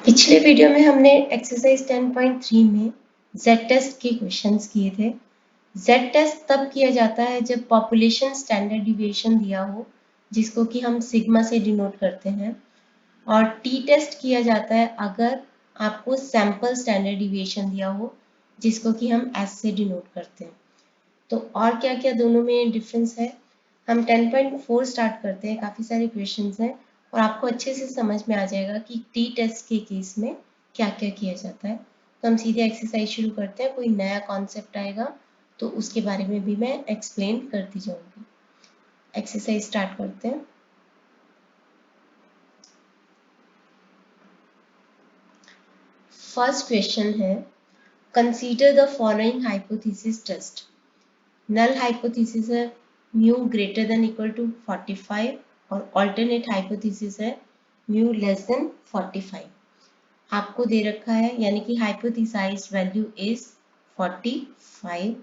पिछले वीडियो में हमने एक्सरसाइज 10.3 में जेड टेस्ट के क्वेश्चंस किए थे। जेड टेस्ट तब किया जाता है जब पॉपुलेशन स्टैंडर्ड डिविएशन दिया हो, जिसको कि हम सिग्मा से डिनोट करते हैं, और टी टेस्ट किया जाता है अगर आपको सैंपल स्टैंडर्ड डिविएशन दिया हो, जिसको कि हम एस से डिनोट करते हैं। तो और क्या क्या दोनों में डिफरेंस है, हम 10.4 स्टार्ट करते हैं। काफ़ी सारे क्वेश्चंस हैं और आपको अच्छे से समझ में आ जाएगा कि टी टेस्ट के केस में क्या क्या किया जाता है। तो हम सीधे एक्सरसाइज शुरू करते हैं। कोई नया कॉन्सेप्ट आएगा तो उसके बारे में भी मैं एक्सप्लेन करती जाऊंगी। एक्सरसाइज स्टार्ट करते हैं। फर्स्ट क्वेश्चन है, consider the following hypothesis test. Null hypothesis है mu greater than equal to 45 और अल्टरनेट हाइपोथेसिस है म्यू लेस देन 45। आपको दे रखा है यानी कि hypothesized value is 45।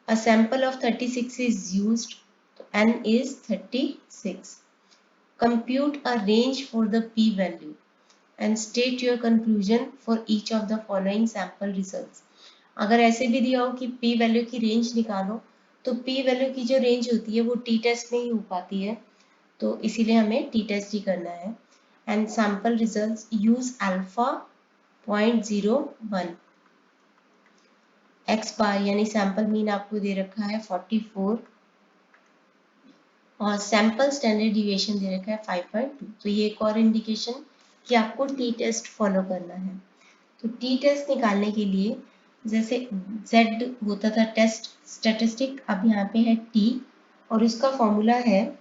A sample of 36 is used, तो n is 36। Compute a range for the p value and state your conclusion for each of the following sample results. अगर ऐसे भी दिया हो कि p वैल्यू की रेंज निकालो, तो p वैल्यू की जो रेंज होती है वो टी टेस्ट में ही हो पाती है, तो इसीलिए हमें टी टेस्ट ही करना है। And sample results use alpha 0.01, x bar यानी सैंपल मीन आपको दे रखा है 44 और सैंपल स्टैंडर्ड डिविएशन दे रखा है 5.2। तो ये एक और इंडिकेशन कि आपको टी टेस्ट फॉलो करना है। तो टी टेस्ट निकालने के लिए जैसे z होता था टेस्ट स्टैटिस्टिक, अब यहाँ पे है t और इसका फॉर्मूला है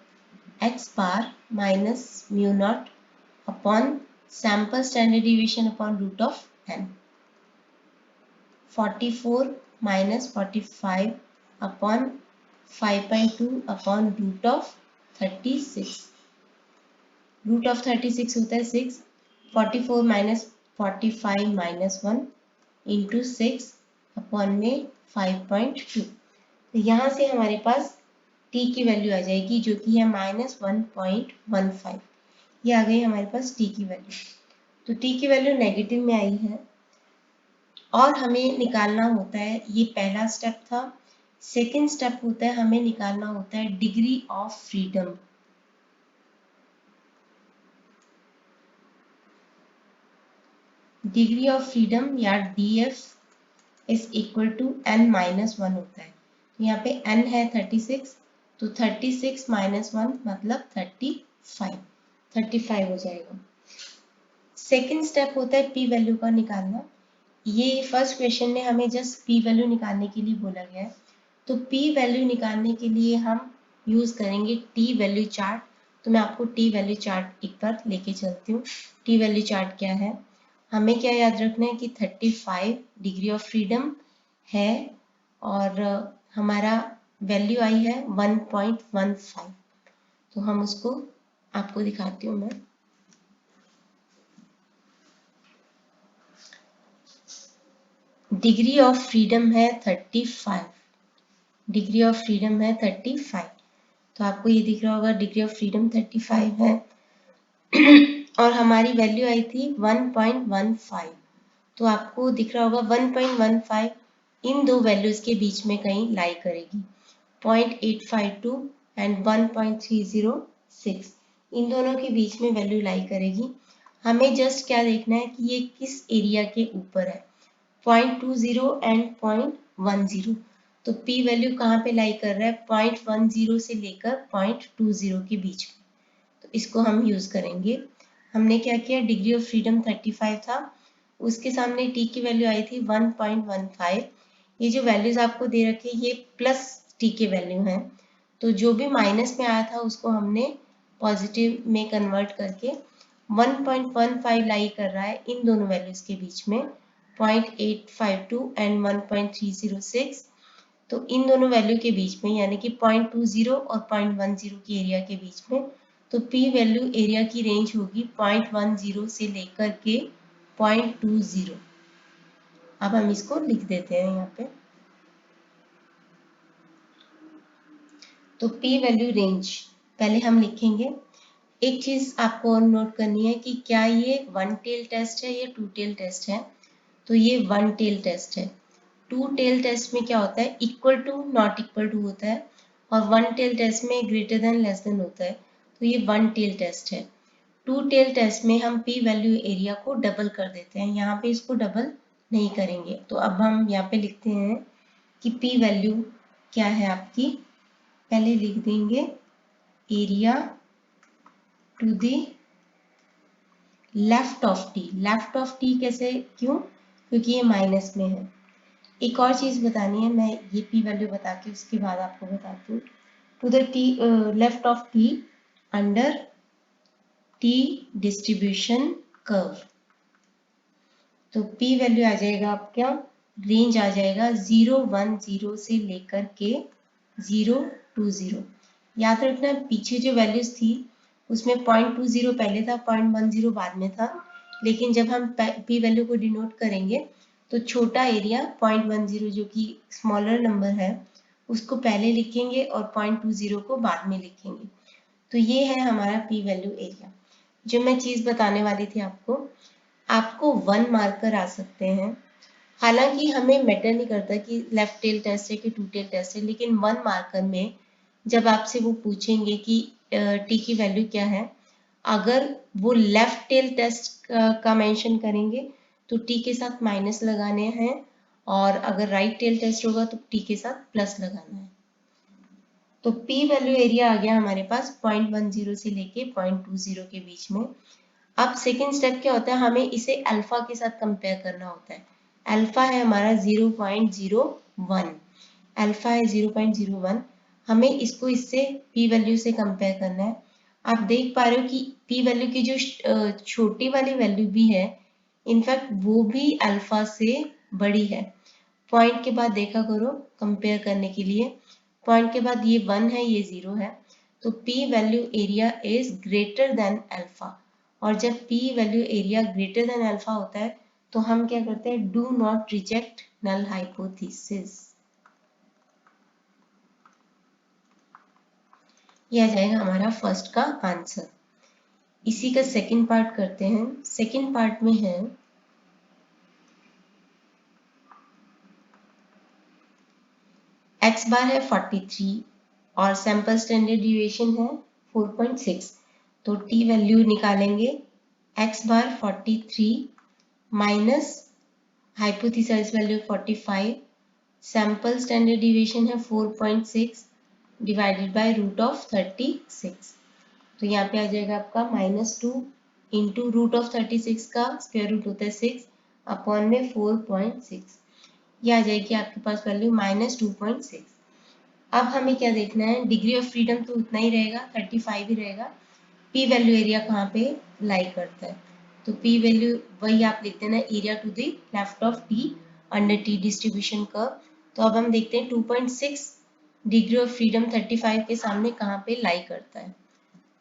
x bar minus mu not upon sample standard deviation upon root of n। 44 minus 45 upon 5.2 upon root of 36। Root of 36 होता है 6। 44 माइनस 45 माइनस 1 इंटू 6 अपॉन में 5.2। तो यहाँ से हमारे पास t की वैल्यू आ जाएगी जो कि है -1.15। ये आ गई हमारे पास t की वैल्यू। तो t की वैल्यू नेगेटिव में आई है और हमें निकालना होता है, ये पहला स्टेप था। सेकंड स्टेप होता है हमें निकालना होता है degree of freedom. Degree of freedom या DF is equal to n minus 1 होता है। यहाँ पे n है 36, तो 36 माइनस 1 मतलब 35 हो जाएगा। सेकंड स्टेप होता है p वैल्यू का निकालना। ये फर्स्ट क्वेश्चन में हमें जस्ट p वैल्यू निकालने के लिए बोला गया है, तो p वैल्यू निकालने के लिए हम यूज करेंगे t वैल्यू चार्ट। तो मैं आपको t वैल्यू चार्ट एक बार लेके चलती हूँ। t वैल्यू चार्ट क्या है, हमें क्या याद रखना है कि 35 डिग्री ऑफ फ्रीडम है और हमारा वैल्यू आई है 1.15। तो हम उसको आपको दिखाती हूँ मैं। डिग्री ऑफ फ्रीडम है 35। डिग्री ऑफ फ्रीडम है 35। तो आपको ये दिख रहा होगा डिग्री ऑफ फ्रीडम 35 है और हमारी वैल्यू आई थी 1.15। तो आपको दिख रहा होगा 1.15 इन दो वैल्यूज के बीच में कहीं लाई करेगी। 0.852 एंड 1.306 इन दोनों के बीच में वैल्यू लाई करेगी। हमें जस्ट क्या देखना है कि ये किस एरिया के ऊपर है, 0.20 एंड 0.10। तो p वैल्यू कहाँ पे लाई कर रहा है, 0.10 से लेकर 0.20 के बीच में। तो इसको हम यूज करेंगे। हमने क्या किया, डिग्री ऑफ फ्रीडम 35 था, उसके सामने t की वैल्यू आई थी 1.15। ये जो वैल्यूज आपको दे रखे ये प्लस t के वैल्यू हैं, तो जो भी माइनस में आया था उसको हमने पॉजिटिव में कन्वर्ट करके 1.15 लाई कर रहा है इन दोनों वैल्यूज के बीच में, 0.852 एंड 1.306। तो इन दोनों वैल्यू के बीच में यानी कि 0.20 और 0.10 की एरिया के बीच में, तो p वैल्यू एरिया की रेंज होगी 0.10 से लेकर के 0.20। अब हम इसको लिख देते हैं यहाँ पे। तो p वैल्यू रेंज पहले हम लिखेंगे एक चीज आपको और नोट करनी है कि क्या ये वन टेल टेस्ट है या टू टेल टेस्ट है। तो ये वन टेल टेस्ट है। टू टेल टेस्ट में क्या होता है, equal to not equal to होता है, और वन टेल टेस्ट में ग्रेटर देन लेस देन होता है। तो ये वन टेल टेस्ट है। टू टेल टेस्ट में हम पी वैल्यू एरिया को डबल कर देते हैं, यहाँ पे इसको डबल नहीं करेंगे। तो अब हम यहाँ पे लिखते हैं कि पी वैल्यू क्या है आपकी, पहले लिख देंगे area to the left of t. Left of t कैसे, क्यों, क्योंकि ये माइनस में है। एक और चीज बतानी है, मैं ये पी वैल्यू बता के उसके बाद आपको बताती हूँ। To the t left of t under t distribution curve. तो पी वैल्यू आ जाएगा आपका, रेंज आ जाएगा 0 1 0 से लेकर के 0 2 0। याद रखना पीछे जो वैल्यूज थी उसमें 0.20 पहले था, 0.10 बाद में था, लेकिन जब हम पी वैल्यू को डिनोट करेंगे तो छोटा एरिया 0.10 जो कि स्मॉलर नंबर है उसको पहले लिखेंगे और 0.20 को बाद में लिखेंगे। तो ये है हमारा पी वैल्यू एरिया। जो मैं चीज बताने वाली थी आपको 1 मार्कर आ सकते हैं। हालांकि हमें मैटर नहीं करता कि लेफ्ट टेल टेस्ट है कि टू टेल टेस्ट है, लेकिन 1 मार्कर में जब आपसे वो पूछेंगे कि टी की वैल्यू क्या है, अगर वो लेफ्ट टेल टेस्ट का मेंशन करेंगे तो टी के साथ माइनस लगाने हैं, और अगर राइट टेल टेस्ट होगा तो टी के साथ प्लस लगाना है। तो पी वैल्यू एरिया आ गया हमारे पास 0.10 से लेके 0.20 के बीच में। अब सेकेंड स्टेप क्या होता है, हमें इसे अल्फा के साथ कंपेयर करना होता है। अल्फा है हमारा 0.01, अल्फा है 0.01, हमें इसको इससे पी वैल्यू से कंपेयर करना है। आप देख पा रहे हो कि पी वैल्यू की जो छोटी वाली वैल्यू भी है, इनफैक्ट वो भी अल्फा से बड़ी है। पॉइंट के बाद देखा करो कंपेयर करने के लिए, पॉइंट के बाद ये 1 है ये 0 है, तो p value area is greater than alpha. और जब p value area greater than alpha होता है तो हम क्या करते हैं, do not reject null hypothesis. यह आ जाएगा हमारा फर्स्ट का आंसर। इसी का सेकंड पार्ट करते हैं। सेकंड पार्ट में है x बार है 43 और सैंपल स्टैंडर्ड डिविएशन है 4.6। तो t वैल्यू निकालेंगे, x बार 43 minus hypothesised value 45, sample standard deviation है 4.6 डिवाइडेड बाय रूट ऑफ 36। तो यहाँ पे आ जाएगा आपका -2 इंटू रूट ऑफ 36 का स्क्वायर रूट होता है 6 अपॉन में 4.6। ये आ जाएगी आपके पास वैल्यू -2.6। अब हमें क्या देखना है, डिग्री ऑफ फ्रीडम तो उतना ही रहेगा 35 ही रहेगा। पी वैल्यू एरिया कहाँ पे लाई करता है, तो पी वैल्यू वही आप लिख देना, area to the left of t under t distribution curve. तो अब हम देखते हैं 2.6 डिग्री ऑफ फ्रीडम 35 के सामने कहाँ पे लाई करता है।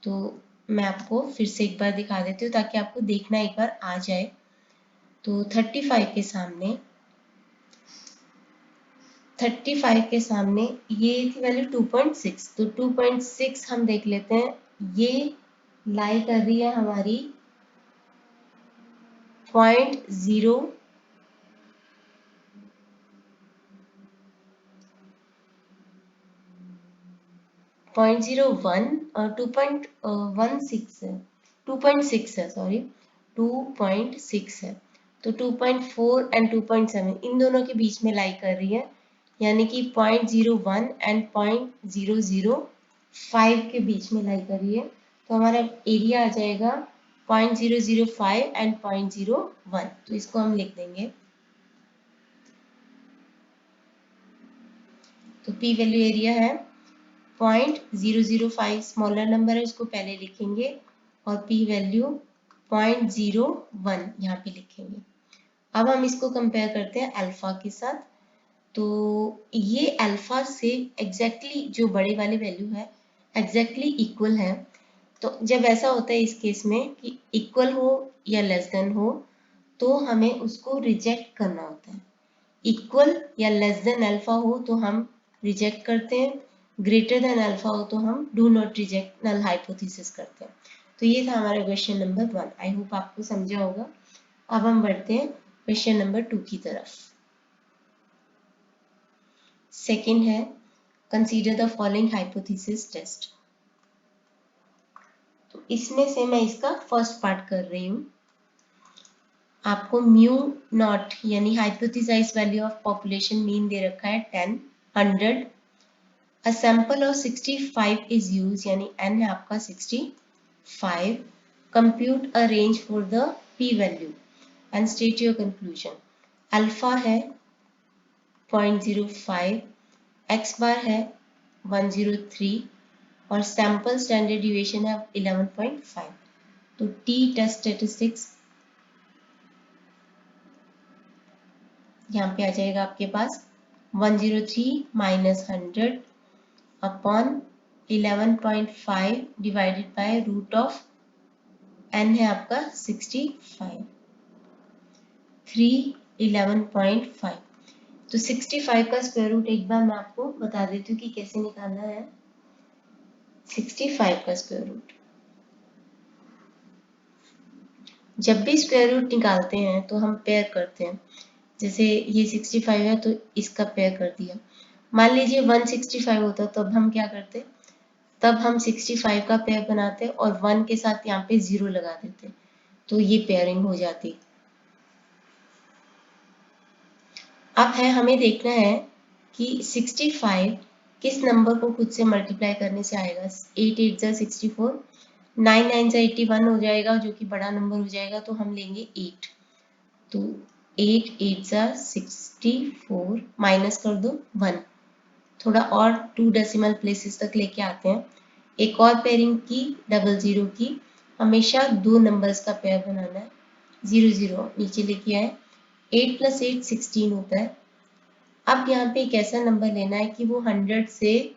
तो मैं आपको फिर से एक बार दिखा देती हूँ ताकि आपको देखना एक बार आ जाए। तो 35 के सामने ये थी वैल्यू 2.6, तो 2.6 हम देख लेते हैं, ये लाई कर रही है हमारी 0.01 और 2.16 है, 2.6 है, सॉरी 2.6 है। तो 2.4 एंड 2.7 इन दोनों के बीच में लाई कर रही है, यानी कि 0.01 एंड 0.005 के बीच में लाई कर रही है। तो हमारा एरिया आ जाएगा 0.005 एंड 0.01। तो इसको हम लिख देंगे। तो पी वैल्यू एरिया है 0.005, स्मॉलर नंबर है उसको पहले लिखेंगे, और पी वैल्यू 0.01 यहाँ पे लिखेंगे। अब हम इसको कंपेयर करते हैं अल्फा के साथ। तो ये अल्फा से एग्जैक्टली जो बड़े वाले वैल्यू है एग्जैक्टली इक्वल है। तो जब ऐसा होता है इस केस में कि इक्वल हो या लेस देन हो तो हमें उसको रिजेक्ट करना होता है। इक्वल या लेस देन अल्फा हो तो हम रिजेक्ट करते हैं, ग्रेटर देन अल्फा हो तो हम do not reject null hypothesis करते हैं। तो ये था हमारा क्वेश्चन नंबर 1। आई होप आपको समझा होगा। अब हम बढ़ते हैं क्वेश्चन नंबर 2 की तरफ। सेकंड है consider the following hypothesis test. तो इसमें से मैं इसका फर्स्ट पार्ट कर रही हूँ। आपको म्यू नॉट यानी hypothesised value of population mean they रखा है 10, 100। अ सैंपल ऑफ 65 इज यूज यानी n है आपका 65। Compute a range for the p value and state your conclusion. Alpha है 0.05, x बार है 103 और सैंपल स्टैंडर्ड डिविएशन है 11.5। तो t टेस्ट स्टैटिस्टिक्स यहाँ पे आ जाएगा आपके पास 103 minus 100 upon 11.5 divided by root of n है आपका 65, 311.5। तो 65 का स्क्वायर रूट एक बार मैं आपको बता देती हूँ कि कैसे निकालना है। 65 का स्क्वायर रूट, जब भी स्क्वायर रूट निकालते हैं तो हम पेयर करते हैं। जैसे ये 65 है तो इसका पेयर कर दिया। मान लीजिए 165 होता तब हम क्या करते, तब हम 65 का पेयर बनाते और 1 के साथ यहाँ पे 0 लगा देते, तो ये पेयरिंग हो जाती। अब है हमें देखना है कि 65 किस नंबर को खुद से मल्टीप्लाई करने से आएगा। 8 8 जा 64, 9 9 जा 81 हो जाएगा जो कि बड़ा नंबर हो जाएगा, तो हम लेंगे 8। तो 8 8 जा 64 माइनस कर दो 1, थोड़ा और 2 डेसिमल प्लेसेस तक लेके आते हैं। एक और पेयरिंग की डबल जीरो की, हमेशा दो नंबर्स का पेयर बनाना है। 0 0 नीचे लेके आए, 8 प्लस 8 16 होता है। अब यहाँ पे एक ऐसा नंबर लेना है कि वो 100 से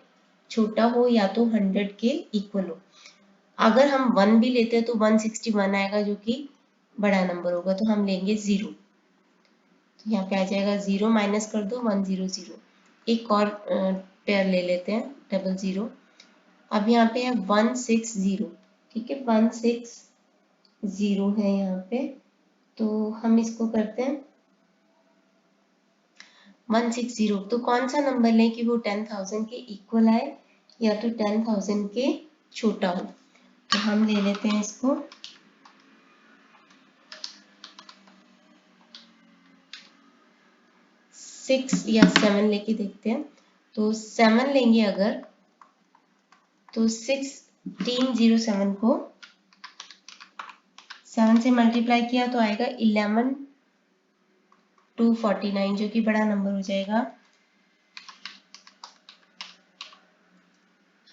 छोटा हो या तो 100 के इक्वल हो। अगर हम 1 भी लेते हैं तो 161 आएगा जो कि बड़ा नंबर होगा, तो हम लेंगे 0। तो यहाँ पे आ जाएगा 0 माइनस कर दो 100। एक और पेयर ले लेते हैं डबल जीरो। अब यहाँ पे है 160, ठीक है 160 है यहाँ पे, तो हम इसको करते हैं 160। तो कौन सा नंबर लें कि वो 10,000 के इक्वल आए या तो 10,000 के छोटा हो। तो हम ले लेते हैं इसको 6 या 7 लेके देखते हैं। तो 7 लेंगे अगर, तो 1607 को 7 से मल्टीप्लाई किया तो आएगा 11,249 जो कि बड़ा नंबर हो जाएगा।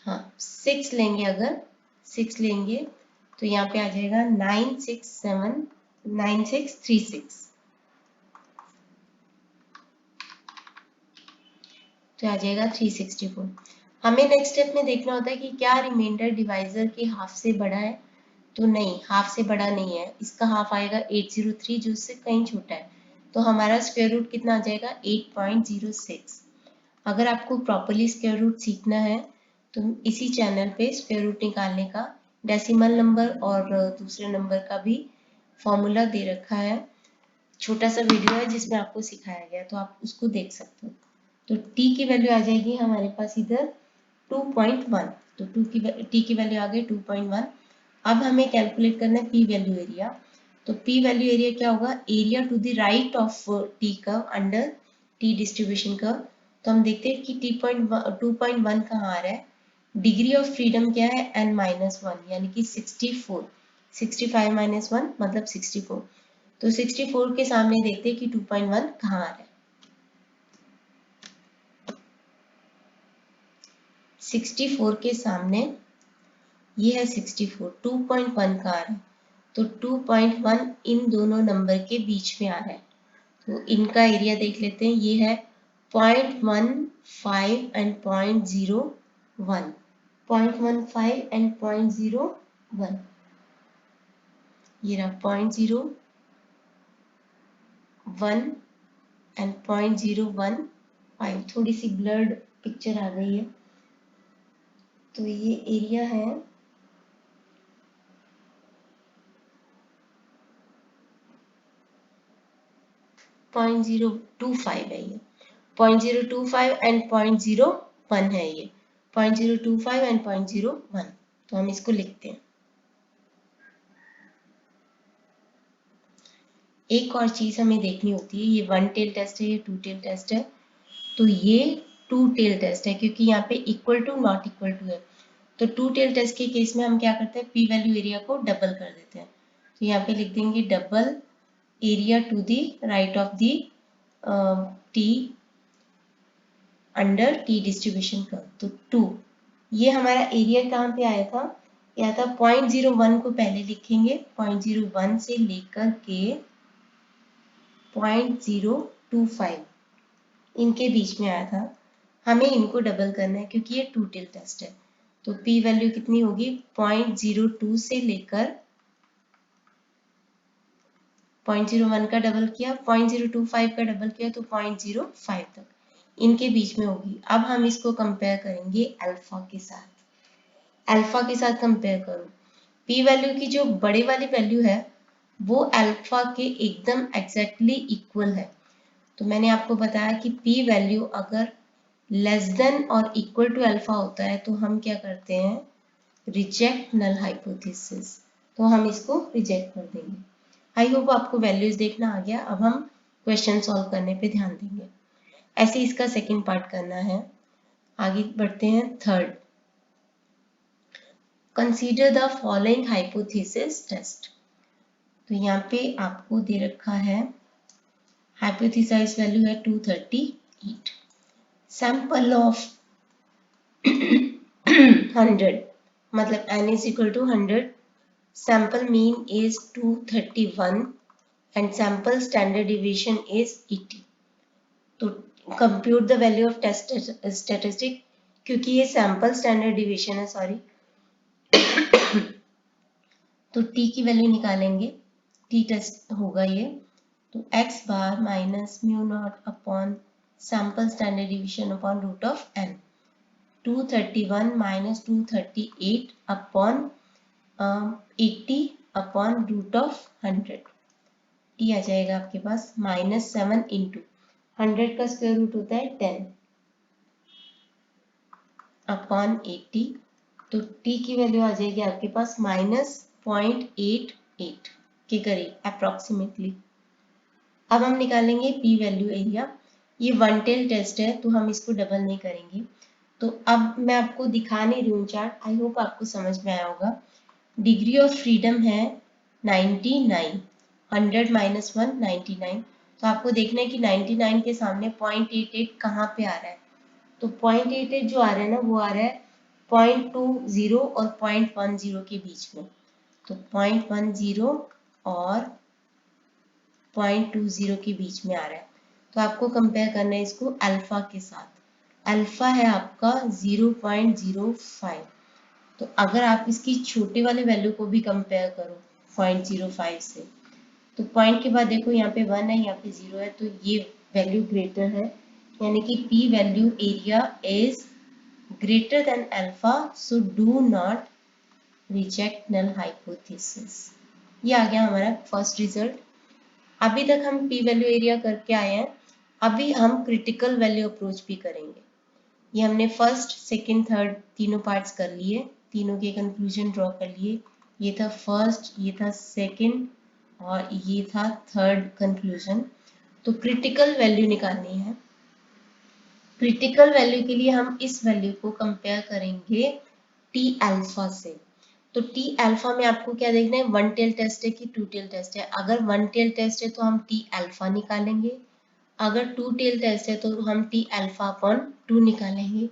हाँ 6 लेंगे, अगर 6 लेंगे तो यहाँ पे आ जाएगा 9636, तो आ जाएगा 364। हमें नेक्स्ट स्टेप में देखना होता है कि क्या रिमाइंडर डिवाइजर के हाफ से बड़ा है। तो नहीं, हाफ से बड़ा नहीं है, इसका हाफ आएगा 803 जो उससे कहीं छोटा है। तो हमारा स्क्वायर रूट कितना आ जाएगा 8.06। अगर आपको प्रॉपरली स्क्वायर रूट सीखना है तो इसी चैनल पे स्क्वायर रूट निकालने का डेसिमल नंबर और दूसरे नंबर का भी फॉर्मूला दे रखा है। छोटा सा वीडियो है जिसमें आपको सिखाया गया, तो आप उसको देख सकते हो। तो t की वैल्यू आ जाएगी हमारे पास इधर 2.1, तो t की वैल्यू आ गई 2.1। अब हमें कैलकुलेट करना है p वैल्यू एरिया। तो p वैल्यू एरिया क्या होगा, area to the right of t curve under t distribution curve. तो हम देखते हैं कि 2.1 कहाँ आ रहा है। डिग्री ऑफ फ्रीडम क्या है n-1 यानी कि 64, 65 माइनस 1 मतलब 64। तो 64 के सामने देखते हैं कि 2.1 कहाँ आ रहा है। 64 के सामने ये है 64, 2.1 का आ रहा है, तो 2.1 इन दोनों नंबर के बीच में आ रहा है। तो इनका एरिया देख लेते हैं, ये है 0.15 एंड 0.01, 0.15 एंड 0.01, ये रहा 0.01 एंड 0.015। थोड़ी सी ब्लर्ड पिक्चर आ गई है। तो ये एरिया है 0.025 है ये, 0.025 एंड 0.01 है ये, 0.025 एंड 0.01। तो हम इसको लिखते हैं। एक और चीज हमें देखनी होती है, ये 1 टेल टेस्ट है, ये 2 टेल टेस्ट है। तो ये 2 टेल टेस्ट है क्योंकि यहाँ पे equal to not equal to है। तो 2 टेल टेस्ट के केस में हम क्या करते हैं, पी वैल्यू एरिया को डबल कर देते हैं। तो यहाँ पे लिख देंगे double area to the right of the t under t distribution curve. तो 2, ये हमारा एरिया कहाँ पे आया था, या था 0.01 को पहले लिखेंगे, 0.01 से लेकर के 0.025 इनके बीच में आया था। हमें इनको डबल करना है क्योंकि ये 2 टेल टेस्ट है। तो p वैल्यू कितनी होगी, 0.02 से लेकर 0.01 का डबल किया, 0.025 का डबल किया तो 0.05 तक इनके बीच में होगी। अब हम इसको कंपेयर करेंगे अल्फा के साथ। अल्फा के साथ कंपेयर करो, p वैल्यू की जो बड़े वाली वैल्यू है वो अल्फा के एकदम एग्जैक्टली इक्वल है। तो मैंने आपको बताया कि p वैल्यू अगर लेस देन और इक्वल टू अल्फा होता है तो हम क्या करते हैं, रिजेक्ट नल हाइपोथेसिस। तो हम इसको रिजेक्ट कर देंगे। आई होप आपको वैल्यूज देखना आ गया। अब हम क्वेश्चन सॉल्व करने पे ध्यान देंगे। ऐसे इसका सेकंड पार्ट करना है। आगे बढ़ते हैं। Third, consider the following hypothesis test. तो यहाँ पे आपको दे रखा है हाइपोथेसाइज वैल्यू है 238, सैंपल ऑफ 100, मतलब n is equal to 100, sample mean is 231 and sample standard deviation is 80। तो compute the value of test statistic, क्योंकि ये sample standard deviation है, सॉरी, तो t की वैल्यू निकालेंगे, t टेस्ट होगा ये। तो x bar minus mu not upon sample standard deviation upon root of n, 231 minus 238 upon 80 upon root of 100, T आ जाएगा आपके पास -7 इंटू 100 का स्क्वायर रूट होता है 10 अपॉन 80। तो टी की वैल्यू आ जाएगी आपके पास -0.88 के करीब अप्रोक्सीमेटली। अब हम निकालेंगे पी वैल्यू एरिया। ये 1 टेल टेस्ट है तो हम इसको डबल नहीं करेंगे। तो अब मैं आपको दिखा नहीं रही हूँ चार्ट, आई होप आपको समझ में आया होगा। डिग्री ऑफ फ्रीडम है 99, 100 माइनस 1 99। तो आपको देखना है कि 99 के सामने 0.88 कहाँ पे आ रहा है। तो 0.88 जो आ रहा है ना, वो आ रहा है 0.20 और 0.10 के बीच में। तो 0.10 और 0.20 के बीच में आ रहा है। तो आपको कंपेयर करना है इसको अल्फा के साथ। अल्फा है आपका 0.05। तो अगर आप इसकी छोटे वाले वैल्यू को भी कंपेयर करो 0.05 से, तो पॉइंट के बाद देखो यहाँ पे 1 है, यहाँ पे 0 है, तो ये वैल्यू ग्रेटर है, यानी कि p value area is greater than alpha, so do not reject null hypothesis. ये आ गया हमारा फर्स्ट रिजल्ट। अभी तक हम p वैल्यू एरिया करके आए हैं, अभी हम क्रिटिकल वैल्यू अप्रोच भी करेंगे। ये हमने फर्स्ट, सेकंड, थर्ड तीनों पार्ट्स कर लिए, तीनों के कंक्लूजन ड्रॉ कर लिए। ये था फर्स्ट, ये था सेकंड और ये था थर्ड कंक्लूजन। तो क्रिटिकल वैल्यू निकालनी है। क्रिटिकल वैल्यू के लिए हम इस वैल्यू को कंपेयर करेंगे टी अल्फा से। तो टी अल्फा में आपको क्या देखना है, 1 टेल टेस्ट है कि 2 टेल टेस्ट है। अगर 1 टेल टेस्ट है तो हम टी अल्फा निकालेंगे, अगर 2 टेल टेस्ट है तो हम टी अल्फा अपॉन 2 निकालेंगे।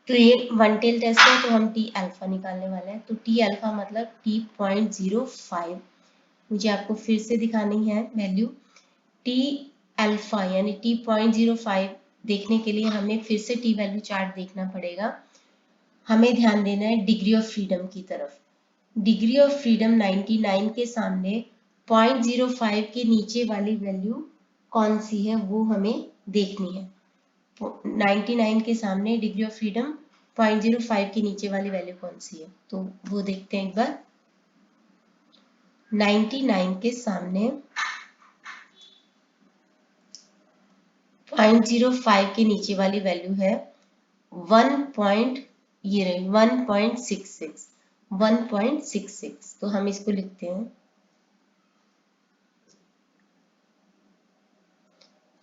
तो ये 1 टेल टेस्ट है तो हम टी अल्फा निकालने वाले हैं। तो टी अल्फा मतलब t.05। मुझे आपको फिर से दिखानी है वैल्यू टी अल्फा, यानी t.05 देखने के लिए हमें फिर से टी वैल्यू चार्ट देखना पड़ेगा। हमें ध्यान देना है डिग्री ऑफ फ्रीडम की तरफ। डिग्री ऑफ फ्रीडम 99 के सामने 0.05 के नीचे वाली वैल्यू कौन सी है वो हमें देखनी है। 99 के सामने डिग्री ऑफ फ्रीडम 0.05 के नीचे वाली वैल्यू कौन सी है, तो वो देखते हैं एक बार। 99 के सामने 0.05 के नीचे वाली वैल्यू है 1.66 तो हम इसको लिखते हैं।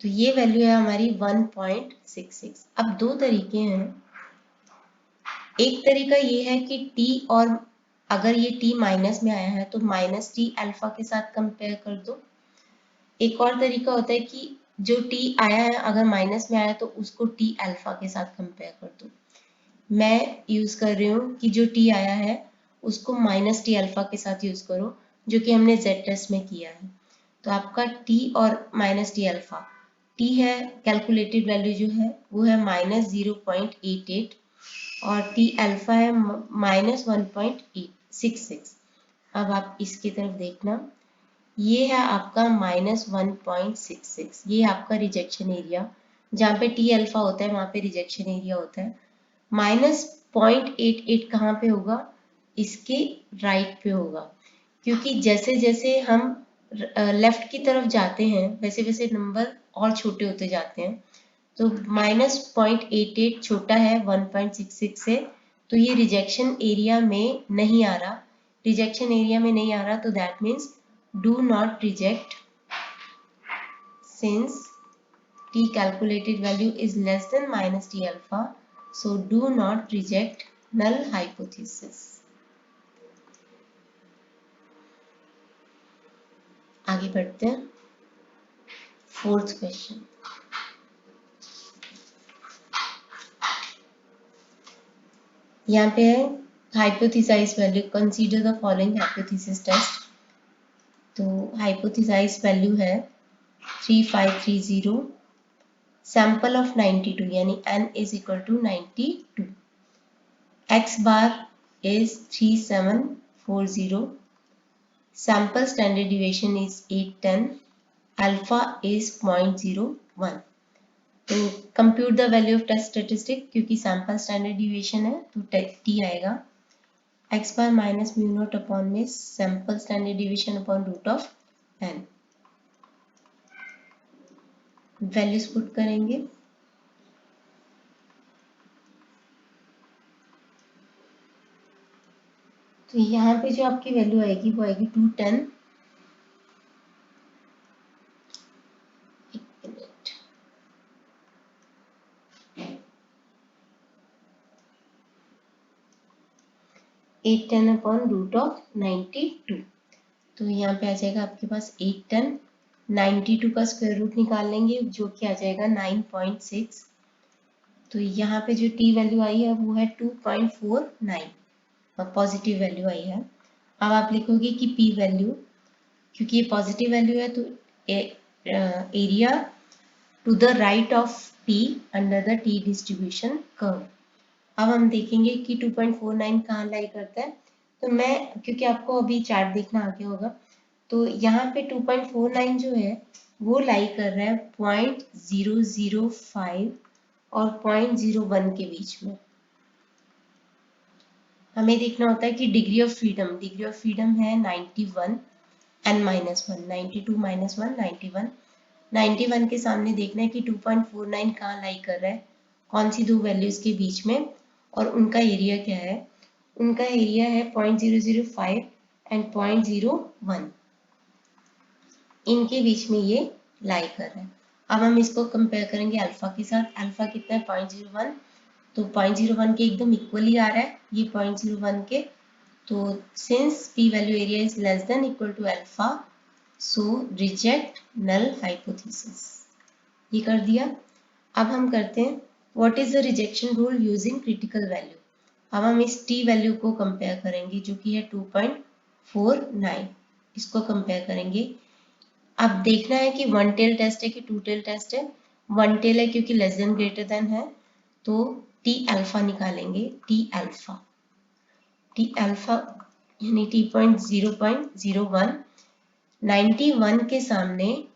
तो ये वैल्यू है हमारी 1.66। अब दो तरीके हैं। एक तरीका ये है कि t और अगर ये t माइनस में आया है तो माइनस टी अल्फा के साथ कंपेयर कर दो। एक और तरीका होता है कि जो t आया है अगर माइनस में आया तो उसको t अल्फा के साथ कंपेयर कर दो। मैं यूज कर रही हूँ कि जो t आया है उसको माइनस टी अल्फा के साथ यूज करो, जो कि हमने z टेस्ट में किया है। तो आपका t और माइनस टी अल्फा, t है कैलकुलेटेड वैल्यू जो है वो है -0.88 और t अल्फा है -1.66। अब आप इसकी तरफ देखना, ये है आपका -1.66, ये आपका रिजेक्शन एरिया। जहाँ पे टी अल्फा होता है वहाँ पे रिजेक्शन एरिया होता है। -0.88 कहाँ पे होगा? इसके राइट पे होगा, क्योंकि जैसे जैसे हम लेफ्ट की तरफ जाते हैं वैसे वैसे नंबर और छोटे होते जाते हैं। तो -0.88 छोटा है 1.66 से, तो ये रिजेक्शन एरिया में नहीं आ रहा। रिजेक्शन एरिया में नहीं आ रहा तो that means do not reject since t calculated value is less than minus t alpha, so do not reject null hypothesis। आगे बढ़ते हैं। फोर्थ क्वेश्चन, यहाँ पे है hypothesise value, consider the following hypothesis test. तो हाइपोथेसाइज वैल्यू है 3530, sample of 92 यानी n is equal to 92, x bar is 3740, sample standard deviation is 810, alpha is 0.01। तो compute the value of test statistic, क्योंकि sample standard deviation है तो t आएगा x bar minus mu not upon में sample standard deviation upon root of n। Values put करेंगे। तो यहाँ पे जो आपकी वैल्यू आएगी वो आएगी 210, 810 अपॉन रूट ऑफ 92। तो यहाँ पे आ जाएगा आपके पास 810, 92 का स्क्वायर रूट निकाल लेंगे जो कि आ जाएगा 9.6। तो यहाँ पे जो t वैल्यू आई है वो है 2.49 और पॉजिटिव वैल्यू आई है। अब आप लिखोगे कि p वैल्यू, क्योंकि ये पॉजिटिव वैल्यू है तो area to the right of t under the t distribution curve. अब हम देखेंगे कि 2.49 कहाँ लाई करता है। तो मैं, क्योंकि आपको अभी चार्ट देखना आ गया होगा, तो यहाँ पे 2.49 जो है वो लाई कर रहा है 0.005 और 0.01 के बीच में। हमें देखना होता है कि डिग्री ऑफ फ्रीडम है 91 n -1, 92 -1 91। 91 के सामने देखना है कि 2.49 कहाँ लाई कर रहा है, कौन सी दो वैल्यूज के बीच में, और उनका एरिया क्या है। उनका एरिया है 0.005 एंड 0.01, इनके बीच में ये लाई कर रहा है। अब हम इसको कंपेयर करेंगे अल्फा के साथ। अल्फा कितना है 0.01, तो 0.01 के एकदम इक्वली आ रहा है ये 0.01 के। तो since p value area is less than equal to alpha, so reject null hypothesis. ये कर दिया। अब हम करते हैं what is the rejection rule using critical value. अब हम इस t वैल्यू को कंपेयर करेंगे जो कि है 2.49, इसको कंपेयर करेंगे। अब देखना है कि वन टेल टेस्ट है कि टू टेल टेस्ट है। वन टेल है क्योंकि लेस देन ग्रेटर देन है, तो टी अल्फा निकालेंगे। टी अल्फा यानी t.0.01, 91 के सामने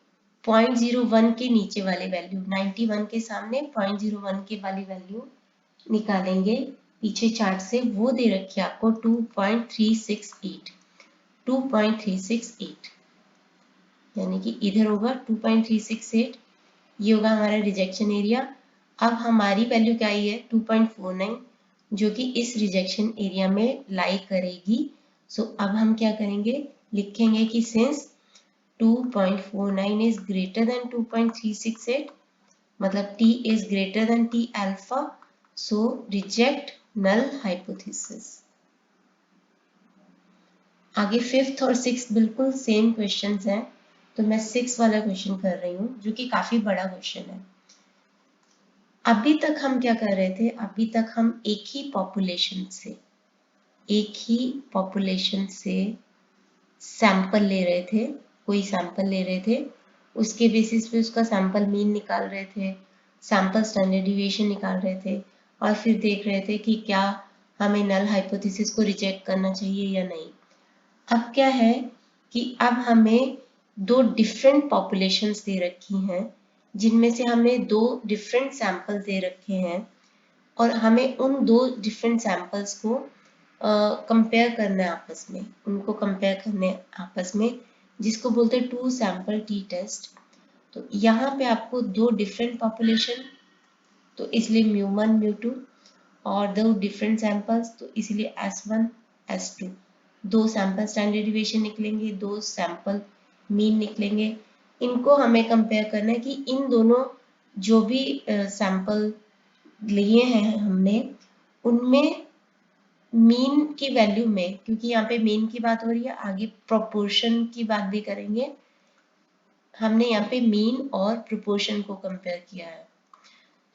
0.01 के नीचे वाले वैल्यू, 91 के सामने 0.01 के वाली वैल्यू निकालेंगे पीछे चार्ट से। वो दे रखी है आपको 2.368, यानी कि इधर होगा 2.368, ये होगा हमारा रिजेक्शन एरिया। अब हमारी वैल्यू क्या आई है 2.49, जो कि इस रिजेक्शन एरिया में लाई करेगी। सो अब हम क्या करेंगे, लिखेंगे कि सिंस 2.49 इज ग्रेटर देन 2.368, मतलब t is greater than t alpha, so reject null hypothesis. आगे फिफ्थ और सिक्स बिल्कुल सेम क्वेश्चंस हैं, तो मैं सिक्स वाला क्वेश्चन कर रही हूँ जो कि काफी बड़ा क्वेश्चन है। अभी तक हम क्या कर रहे थे, अभी तक हम एक ही पॉपुलेशन से सैंपल ले रहे थे, कोई सैंपल ले रहे थे, उसके बेसिस पे उसका सैंपल मीन निकाल रहे थे, सैंपल स्टैंडर्ड डिविएशन निकाल रहे थे, और फिर देख रहे थे कि क्या हमें नल हाइपोथेसिस को रिजेक्ट करना चाहिए या नहीं। अब क्या है कि अब हमें दो डिफरेंट पॉपुलेशंस दे रखी हैं, जिनमें से हमने दो डिफरेंट सैंपल दे रखे हैं, और हमें उन दो डिफरेंट सैंपल्स को कंपेयर करना है आपस में, उनको कंपेयर करने आपस में, जिसको बोलते हैं टू सैंपल टी टेस्ट। तो यहाँ पे आपको दो डिफरेंट पॉपुलेशन, तो इसलिए म्यू1 म्यू2, और दो डिफरेंट सैंपल्स, तो इसलिए S1 S2, दो सैंपल स्टैंडर्ड डिविएशन निकलेंगे, दो सैंपल मीन निकलेंगे। इनको हमें कंपेयर करना है कि इन दोनों जो भी सैंपल लिए हैं हमने, उनमें मीन की वैल्यू में, क्योंकि यहाँ पे मीन की बात हो रही है, आगे प्रोपोर्शन की बात भी करेंगे, हमने यहाँ पे मीन और प्रोपोर्शन को कंपेयर किया है।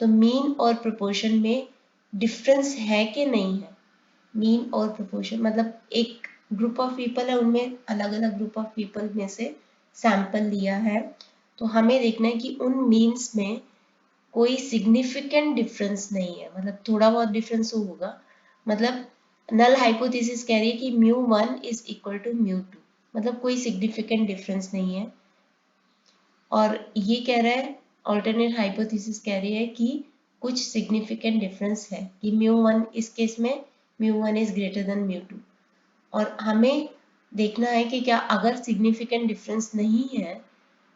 तो मीन और प्रोपोर्शन में डिफरेंस है कि नहीं है। मीन और प्रोपोर्शन मतलब एक ग्रुप ऑफ पीपल है, उनमें अलग अलग ग्रुप ऑफ पीपल में से सैंपल लिया है, तो हमें देखना है कि उन मीन्स में कोई सिग्निफिकेंट डिफरेंस नहीं है, मतलब थोड़ा बहुत डिफरेंस होगा, मतलब नल हाइपोथेसिस कह रही है कि μ1 इज इक्वल टू μ2, मतलब कोई सिग्निफिकेंट डिफरेंस नहीं है। और ये कह रहा है, ऑल्टरनेट हाइपोथेसिस कह रही है कि कुछ सिग्निफिकेंट डिफरेंस है, कि μ1 इस केस में μ1 इज ग्रेटर देन μ2, और हमें देखना है कि क्या अगर सिग्निफिकेंट डिफरेंस नहीं है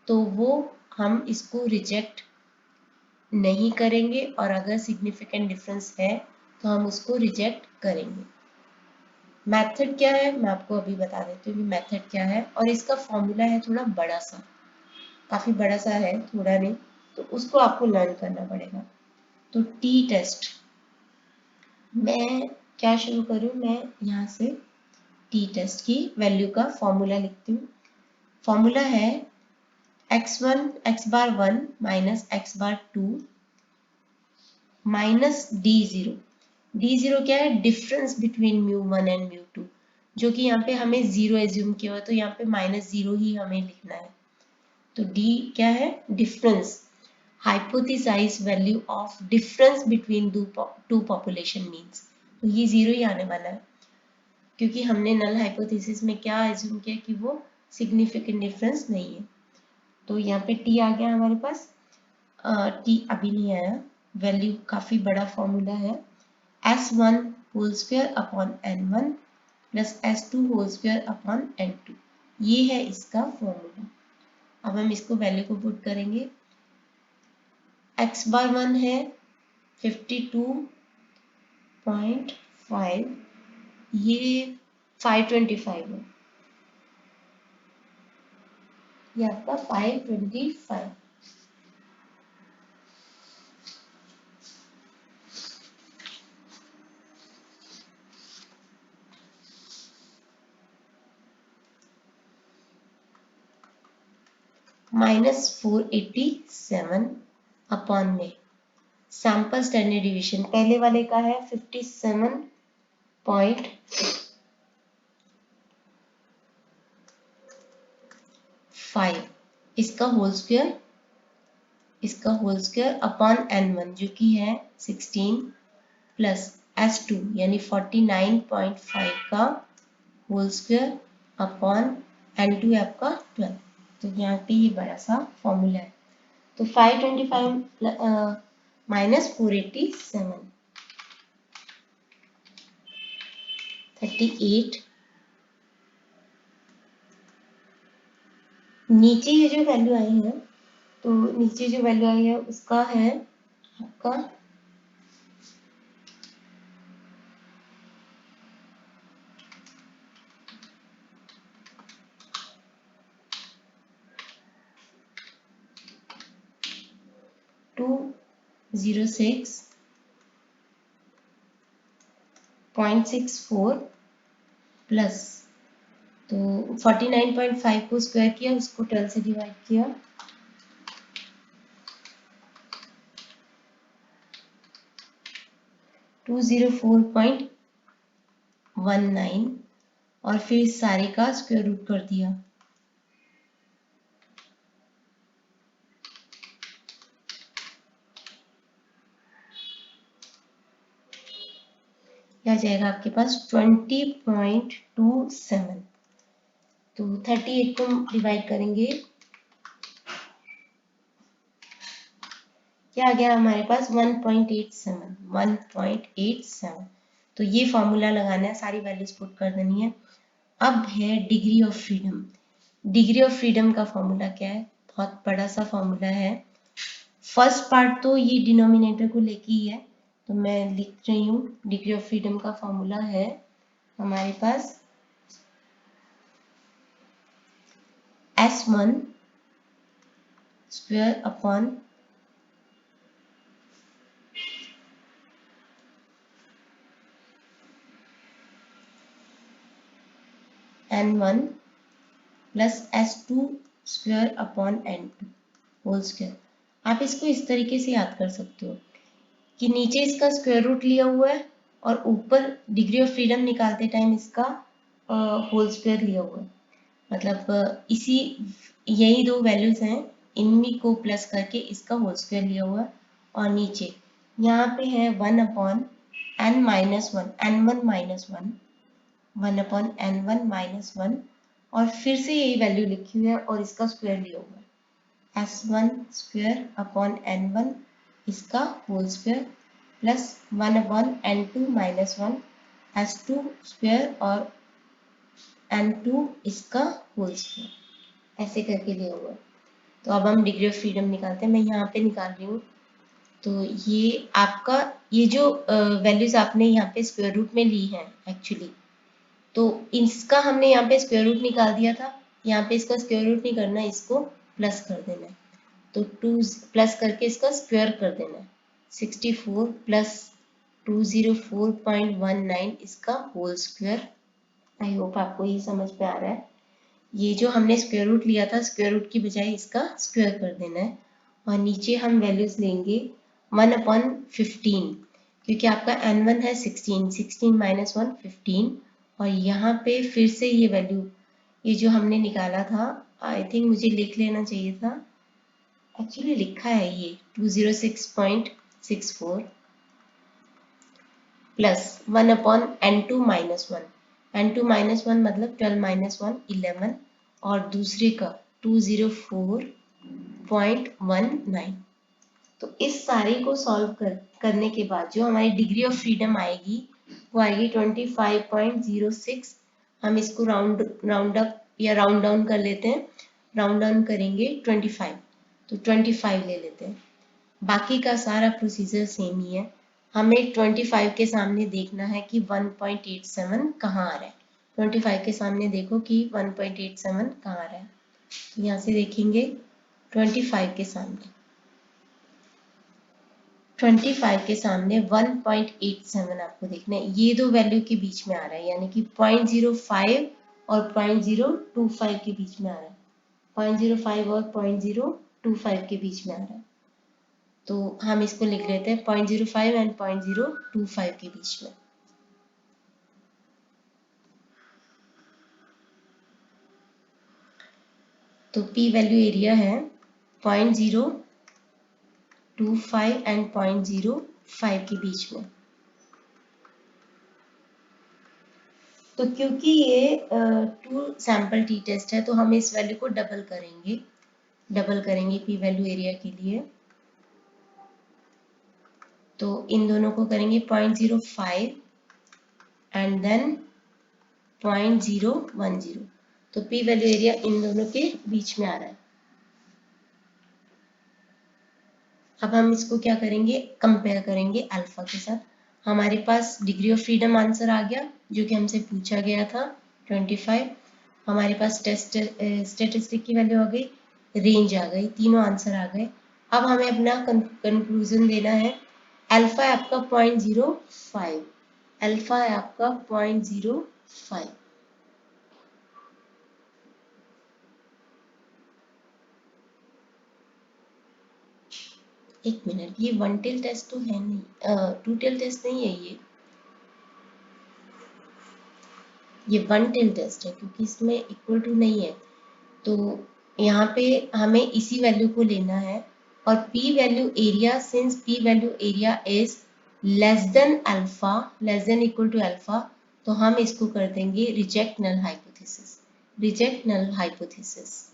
तो वो हम इसको रिजेक्ट नहीं करेंगे, और अगर सिग्निफिकेंट डिफरेंस है तो हम उसको रिजेक्ट करेंगे। मेथड क्या है मैं आपको अभी बता देती हूँ कि मेथड क्या है, और इसका फॉर्मूला है थोड़ा बड़ा सा, काफी बड़ा सा है, थोड़ा नहीं, तो उसको आपको लर्न करना पड़ेगा। तो टी टेस्ट, मैं क्या शुरू करूँ, मैं यहाँ से टी टेस्ट की वैल्यू का फॉर्मूला लिखती हूँ। फॉर्मूला है x बार 1 माइनस x बार 2 माइनस d0। d0 क्या है, डिफरेंस बिटवीन μ1 एंड μ2, जो कि यहाँ पे हमें 0 एज्यूम किया हुआ, तो यहाँ पे -0 ही हमें लिखना है। तो d क्या है, difference, hypothesised value of difference between two population means, तो ये 0 ही आने वाला है, क्योंकि हमने नल हाइपोथेसिस में क्या एज्यूम किया कि वो सिग्निफिकेंट डिफरेंस नहीं है। तो यहाँ पे t आ गया हमारे पास, t अभी नहीं आया, वैल्यू काफी बड़ा फॉर्मूला है, S1 whole square upon N1 plus S2 whole square upon N2, ये है इसका फॉर्मूला। अब हम इसको वैल्यू को पुट करेंगे, x बार 1 है 52.5, ये 525 है, ये आपका 525। -487 अपॉन में सैंपल स्टैंडर्ड डिवीजन, पहले वाले का है 57.5, इसका होल स्क्वायर अपॉन n1 जो कि है 16 प्लस S2 यानी 49.5 का होल स्क्वायर अपॉन N2 है आपका 12, तो यहाँ पे ये बड़ा सा फॉर्मूला है। तो 525 माइनस 487 38, नीचे ये जो वैल्यू आई है तो नीचे जो वैल्यू आई है उसका है आपका 206.64 प्लस, तो 49.5 को स्क्वायर किया, उसको 12 से डिवाइड किया, 204.19 और फिर इस सारे का स्क्वायर रूट कर दिया। क्या जाएगा आपके पास 20.27। तो 38 को डिवाइड करेंगे, क्या आ गया हमारे पास 1.87। तो ये फॉर्मूला लगाना है, सारी वैल्यूज पुट कर देनी है। अब है degree of freedom. Degree of freedom का फॉर्मूला क्या है? बहुत बड़ा सा फॉर्मूला है। फर्स्ट पार्ट तो ये डिनोमिनेटर को लेके ही है, तो मैं लिख रही हूँ। डिग्री ऑफ फ्रीडम का फॉर्मूला है हमारे पास S1 square upon N1 plus S2 square upon N2 whole square. आप इसको इस तरीके से याद कर सकते हो कि नीचे इसका स्क्वायर रूट लिया हुआ है और ऊपर डिग्री ऑफ फ्रीडम निकालते टाइम इसका होल स्क्वायर लिया हुआ है। मतलब इसी यही दो वैल्यूज हैं, इनमें को प्लस करके इसका होल स्क्वायर लिया हुआ है। और नीचे यहाँ पे है 1/n-1, n1 माइनस 1, 1/n1 - 1 और फिर से यही वैल्यू लिखी हुई है और इसका स्क्वायर लिया हुआ है, S1 स्क्वायर अपॉन N1 इसका whole square plus 1/n2 - 1 S2 square और N2 इसका होल स्क्वायर, ऐसे करके लिया हुआ है। तो अब हम डिग्री ऑफ फ्रीडम निकालते हैं। मैं यहाँ पे निकाल रही हूँ। तो ये आपका ये जो वैल्यूज आपने यहाँ पे स्क्वायर रूट में ली हैं एक्चुअली, तो इसका हमने यहाँ पे स्क्वायर रूट निकाल दिया था। यहाँ पे इसका स्क्वायर रूट नहीं करना, इसको प्लस कर देना है। तो 2 प्लस करके इसका स्क्वायर कर देना है, 64 प्लस 204.19 इसका होल स्क्वायर। आई होप आपको ये समझ में आ रहा है। ये जो हमने स्क्वायर रूट लिया था, स्क्वायर रूट की बजाय इसका स्क्वायर कर देना है। और नीचे हम वैल्यूज लेंगे 1/15, क्योंकि आपका n1 है 16, 16 - 1 15। और यहाँ पे फिर से ये वैल्यू, ये जो हमने निकाला था, आई थिंक मुझे लिख लेना चाहिए था, एक्चुअली लिखा है ये 206.64 प्लस 1/n2 - 1, n2 - 1 मतलब 12 - 1 11 और दूसरे का 204.19। तो इस सारे को सॉल्व करने के बाद जो हमारी डिग्री ऑफ फ्रीडम आएगी वो आएगी 25.06। हम इसको राउंड अप या राउंड डाउन कर लेते हैं। राउंड डाउन करेंगे 25, तो 25 ले लेते हैं। बाकी का सारा प्रोसीजर सेम ही है। हमें 25 के सामने देखना है कि 1.87 कहाँ आ रहा है। 25 के सामने देखो कि 1.87 कहाँ आ रहा है। तो यहाँ से देखेंगे 25 के सामने 1.87 आपको देखना है। ये दो वैल्यू के बीच में आ रहा है, यानी कि 0.05 और 0.025 के बीच में आ रहा है। 0.05 और 0.025 के बीच में आ रहा है। तो हम इसको लिख लेते हैं 0.05 एंड 0.025 के बीच में। तो P वैल्यू एरिया है 0.025 एंड 0.05 के बीच में। तो क्योंकि ये 2 सैंपल टी टेस्ट है, तो हम इस वैल्यू को डबल करेंगे P वैल्यू एरिया के लिए। तो इन दोनों को करेंगे 0.05 एंड देन 0.010। तो P वैल्यू एरिया इन दोनों के बीच में आ रहा है। अब हम इसको क्या करेंगे, कंपेयर करेंगे अल्फा के साथ। हमारे पास डिग्री ऑफ फ्रीडम आंसर आ गया जो कि हमसे पूछा गया था 25। हमारे पास टेस्ट स्टेटिस्टिक की वैल्यू आ गई, रेंज आ गई, तीनों आंसर आ गए। अब हमें अपना कंक्लूजन देना है। अल्फा है आपका 0.05, अल्फा है आपका 0.05। एक मिनट, ये वन टेल टेस्ट तो है नहीं, टू टेल टेस्ट नहीं है ये वन टेल टेस्ट है, क्योंकि इसमें इक्वल टू नहीं है। तो यहाँ पे हमें इसी वैल्यू को लेना है, और p value area, since p value area is less than alpha, less than equal to alpha, तो हम इसको कर देंगे reject null hypothesis, reject null hypothesis.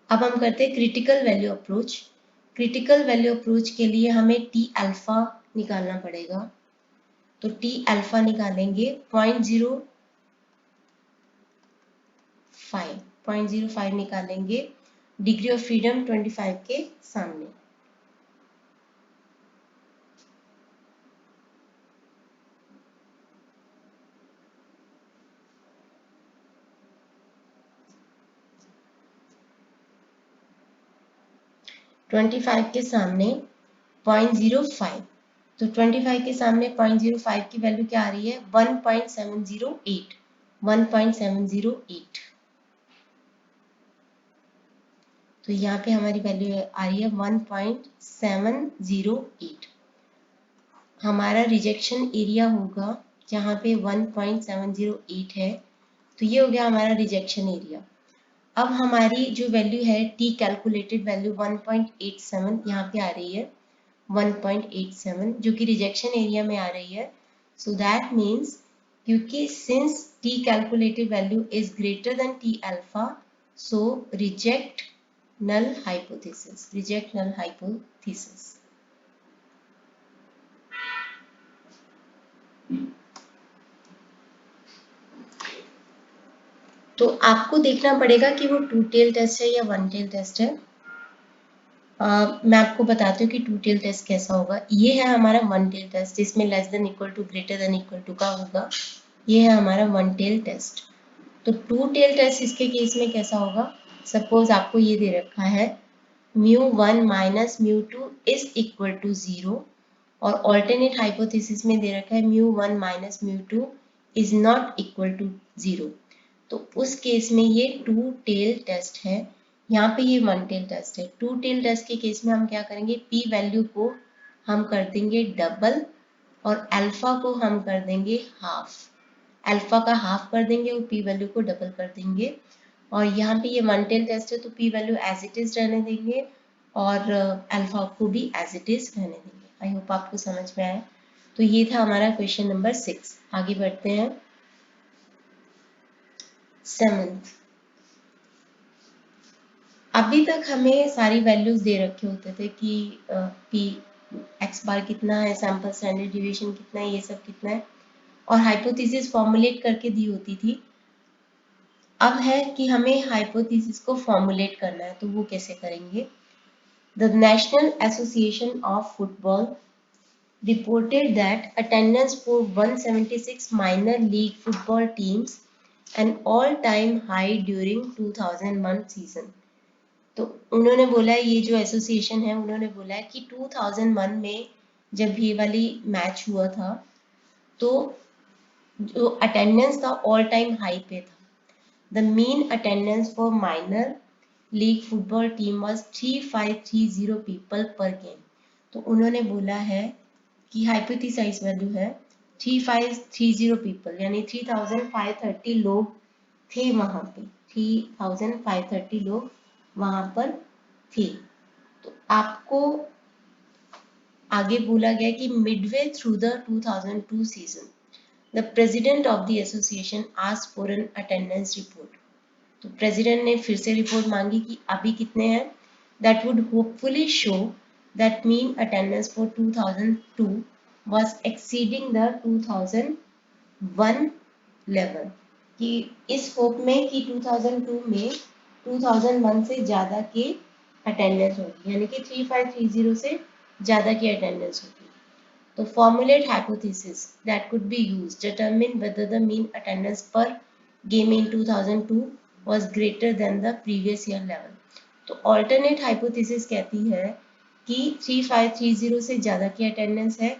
अब हम करते हैं critical value approach. Critical value approach के लिए हमें टी अल्फा निकालना पड़ेगा। तो टी अल्फा निकालेंगे 0.05 निकालेंगे डिग्री ऑफ फ्रीडम 25 के सामने। ट्वेंटी फाइव के सामने 0.05, तो 25 के सामने 0.05 की वैल्यू क्या आ रही है, 1.708, 1.708। तो यहाँ पे हमारी वैल्यू आ रही है 1.708। हमारा रिजेक्शन एरिया होगा जहाँ पे 1.708 है, तो ये हो गया हमारा रिजेक्शन एरिया। अब हमारी जो वैल्यू है टी कैलकुलेटेड वैल्यू 1.87 यहाँ पे आ रही है, 1.87 जो कि रिजेक्शन एरिया में आ रही है। सो दैट मीन्स, क्योंकि since t calculated value is greater than t alpha, so reject null hypothesis, reject null hypothesis. तो आपको देखना पड़ेगा कि वो टू टेल टेस्ट है या वन टेल टेस्ट है। मैं आपको बताती हूँ कि टू टेल टेस्ट कैसा होगा। ये है हमारा वन टेल टेस्ट, जिसमें less than equal to greater than equal to का होगा। ये है हमारा वन टेल टेस्ट। तो टू टेल टेस्ट इसके केस में कैसा होगा, सपोज आपको ये दे रखा है μ1 माइनस μ2 इज इक्वल टू 0, और ऑल्टरनेट हाइपोथेसिस में दे रखा है μ1 minus μ2 is not equal to 0। तो उस केस में ये टू टेल टेस्ट है, यहाँ पे ये वन टेल टेस्ट है। टू टेल टेस्ट के केस में हम क्या करेंगे, पी वैल्यू को हम कर देंगे डबल, और अल्फा को हम कर देंगे हाफ, अल्फा का हाफ कर देंगे और पी वैल्यू को डबल कर देंगे। और यहाँ पे ये वन टेल टेस्ट है, तो p value as it is रहने देंगे और अल्फा को भी एज इट इज रहने देंगे। आई होप आपको समझ में आया। तो ये था हमारा क्वेश्चन नंबर 6। आगे बढ़ते हैं 7th। अभी तक हमें सारी वैल्यूज दे रखे होते थे कि पी एक्स बार कितना है, सैंपल स्टैंडर्ड डिविएशन कितना है, ये सब कितना है, और हाइपोथेसिस फॉर्मुलेट करके दी होती थी। अब है कि हमें हाइपोथेसिस को फॉर्मुलेट करना है, तो वो कैसे करेंगे। The national association of football reported that attendance for 176 minor league football teams an all-time high during 2001 season। तो उन्होंने बोला है, ये जो एसोसिएशन है उन्होंने बोला है कि 2001 में जब ये वाली मैच हुआ था, तो जो अटेंडेंस था ऑल टाइम हाई पे था। The mean attendance for minor league football team was 3530 people पर गेम। तो उन्होंने बोला है कि हाइपोथेसाइज वैल्यू है 3530 पीपल, यानी 3530 लोग थे वहां पे, 3530 लोग वहां पर थे। तो आपको आगे बोला गया कि midway through the 2002 season the president of the association asked for an attendance report. तो प्रेसिडेंट ने फिर से रिपोर्ट मांगी कि अभी कितने हैं, that would hopefully show that mean attendance for 2002 was exceeding the 2001 level, कि इस होप में कि 2002 में 2001 से ज़्यादा के अटेंडेंस होगी, यानी कि 3530 से ज़्यादा की अटेंडेंस होगी। तो formulate hypothesis that could be used determine whether the mean attendance per game in 2002 was greater than the previous year level. तो alternate hypothesis कहती है कि 3530 से ज़्यादा की अटेंडेंस है,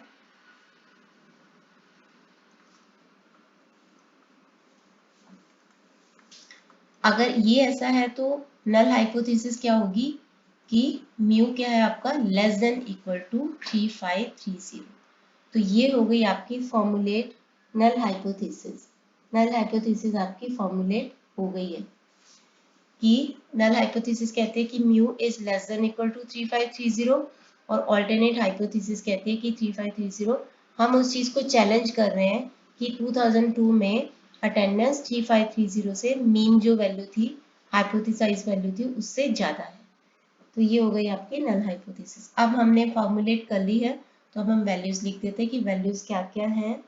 अगर ये ऐसा है तो नल हाइपोथेसिस क्या होगी कि म्यू क्या है आपका लेस देन इक्वल टू 3530। तो ये हो गई आपकी formulate null hypothesis. Null hypothesis आपकी फॉर्मुलेट हो गई है कि नल हाइपोथेसिस कहते हैं कि mu is less than equal to 3530 और ऑल्टरनेट हाइपोथेसिस कहती है कि 3530 हम उस चीज़ को चैलेंज कर रहे हैं कि 2002 में अटेंडेंस 3530 से मीन जो वैल्यू थी हाइपोथेसाइज वैल्यू थी उससे ज़्यादा है। तो ये हो गई आपकी नल हाइपोथेसिस। अब हमने फॉर्मुलेट कर ली है तो अब हम वैल्यूज लिख देते हैं कि वैल्यूज क्या क्या हैं।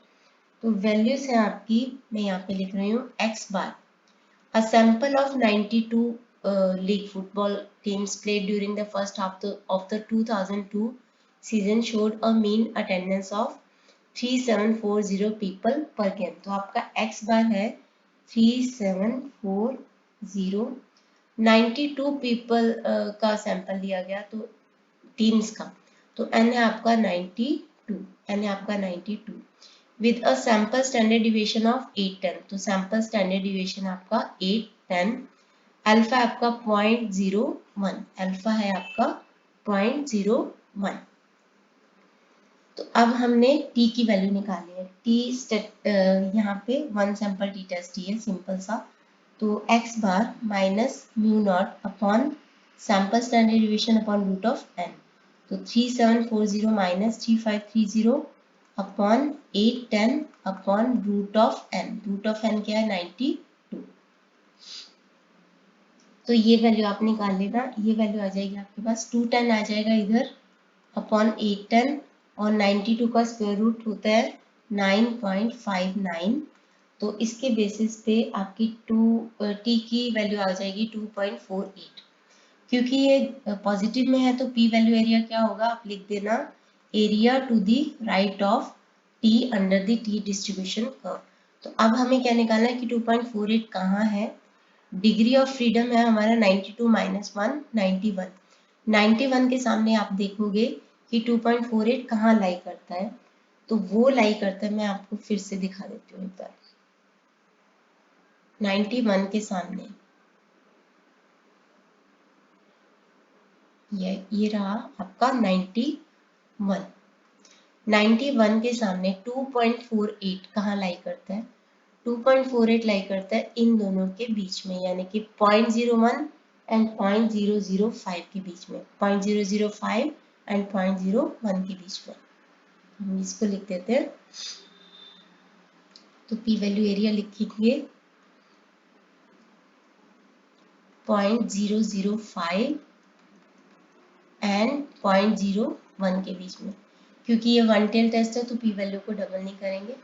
तो वैल्यूज हैं आपकी, मैं यहाँ पे लिख रही हूँ x bar. A sample of 92 league football teams played during the first half of the 2002 season showed a mean attendance of 3740 people per game। तो आपका x बार है 3740। 92 पीपल का सैंपल लिया गया तो टीम्स का, तो n है आपका 92, n है आपका 92 with a sample standard deviation of 810। तो सैंपल स्टैंडर्ड डिविएशन आपका 810। अल्फा आपका 0.01, अल्फा है आपका 0.01। तो अब हमने t की वैल्यू निकाली है। t यहाँ पे वन सैंपल टी टेस्ट ही है, सिंपल सा। तो x bar minus mu not upon sample standard deviation upon root of n। तो 3740 minus 3530 upon 810 upon root of n। Root of n क्या है 92। तो ये वैल्यू आप निकाल लेना, ये वैल्यू आ जाएगी आपके पास 210 आ जाएगा इधर अपॉन 810 और 92 का स्क्वायर रूट होता है 9.59। तो इसके बेसिस पे आपकी टी की वैल्यू आ जाएगी 2.48। क्योंकि ये पॉजिटिव में है तो पी वैल्यू एरिया क्या होगा आप लिख देना area to the right of t under the t distribution curve. तो अब हमें क्या निकालना है कि 2.48 कहाँ है। डिग्री ऑफ फ्रीडम है हमारा 92 माइनस 1 91। 91 के सामने आप देखोगे कि 2.48 कहाँ लाई करता है, तो वो लाई करता है, मैं आपको फिर से दिखा देती हूँ एक बार। 91 के सामने ये रहा आपका 91। 91 के सामने 2.48 कहाँ लाई करता है, 2.48 लाई करता है इन दोनों के बीच में, यानी कि 0.01 एंड 0.005 के बीच में, 0.005 एंड 0.01 के बीच में। हम इसको लिख देते हैं। तो पी वैल्यू एरिया लिखेंगे 0.005 एंड 0.01 के बीच में। क्योंकि ये वन टेल टेस्ट है तो पी वैल्यू को डबल नहीं करेंगे।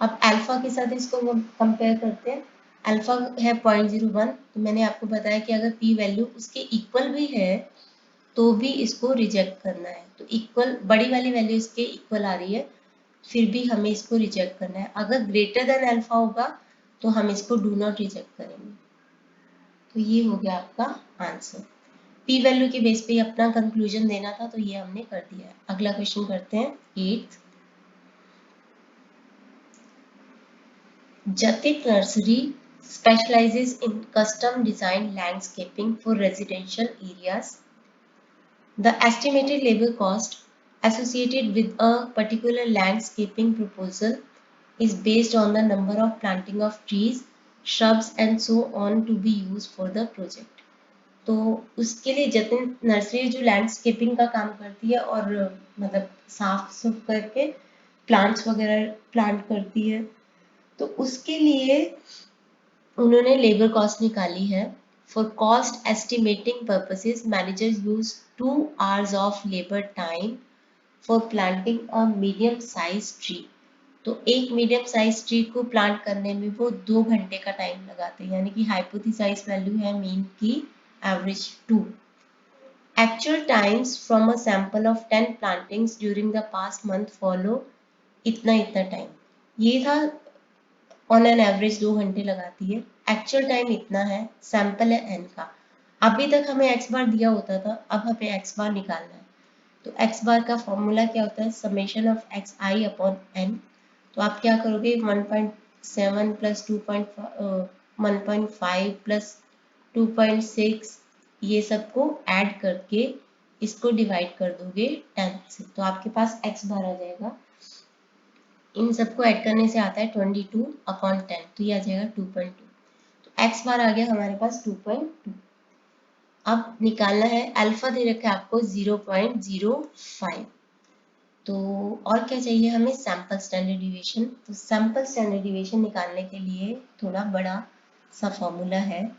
अब अल्फा के साथ इसको हम कंपेयर करते हैं। अल्फा है 0.01, तो मैंने आपको बताया कि अगर पी वैल्यू उसके इक्वल भी है तो भी इसको रिजेक्ट करना है। तो इक्वल बड़ी वाली वैल्यू इसके इक्वल आ रही है, फिर भी हमें इसको रिजेक्ट करना है। अगर ग्रेटर देन अल्फा होगा तो हम इसको डू नॉट रिजेक्ट करेंगे। तो ये हो गया आपका आंसर। पी वैल्यू के बेस पे अपना कंक्लूजन देना था तो ये हमने कर दिया है। अगला क्वेश्चन करते हैं 8th। Jatik Nursery specializes in custom designed landscaping for residential areas. The estimated labor cost associated with a particular landscaping proposal is based on the number of planting of trees, shrubs and so on to be used for the project. तो उसके लिए Jatin nursery जो landscaping का काम करती है और मतलब साफ सुफ करके प्लांट्स वगैरह प्लांट करती है, तो उसके लिए उन्होंने लेबर कॉस्ट निकाली है। For cost estimating purposes managers use 2 hours of labour time for planting a medium size tree. तो एक मीडियम साइज ट्री को प्लांट करने में वो 2 घंटे का टाइम लगाते हैं, यानी कि हाइपोथेसाइज वैल्यू है मीन की average 2। Actual times from a sample of 10 plantings during the past month follow इतना इतना टाइम। ये था ऑन एन एवरेज 2 घंटे लगाती है। एक्चुअल टाइम इतना है, सैंपल है n का। अभी तक हमें x बार दिया होता था, अब हमें x बार निकालना है। तो x बार का फॉर्मूला क्या होता है, summation of x I upon n। तो आप क्या करोगे, 1.7 प्लस 1.5 प्लस 2.6 ये सबको ऐड करके इसको डिवाइड कर दोगे 10 से, तो आपके पास x बार आ जाएगा। इन सबको ऐड करने से आता है 22 अपॉन 10, तो ये आ जाएगा 2.2। तो x बार आ गया हमारे पास 2.2। अब निकालना है, अल्फा दे रखा है आपको 0.05। तो और क्या चाहिए हमें, सैंपल स्टैंडर्ड डिविएशन। तो सैंपल स्टैंडर्ड डिविएशन निकालने के लिए थोड़ा बड़ा सा फॉर्मूला है।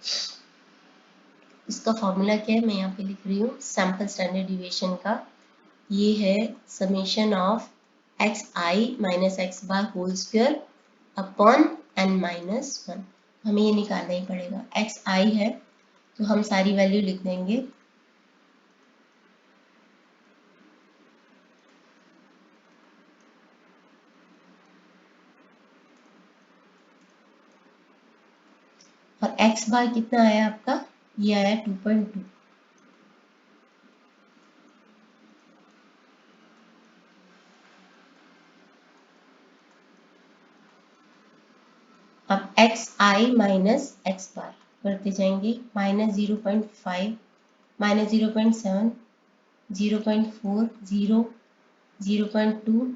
इसका फॉर्मूला क्या है, मैं यहाँ पे लिख रही हूँ सैंपल स्टैंडर्ड डिविएशन का। ये है summation of x i minus x bar whole square upon n minus 1। हमें ये निकालना ही पड़ेगा। एक्स आई है तो हम सारी वैल्यू लिख देंगे। और एक्स बार कितना आया आपका, ये आया 2.2। अब एक्स आई माइनस एक्स बार करते जाएंगे, -0.5 -0.7 0.4 0 0.2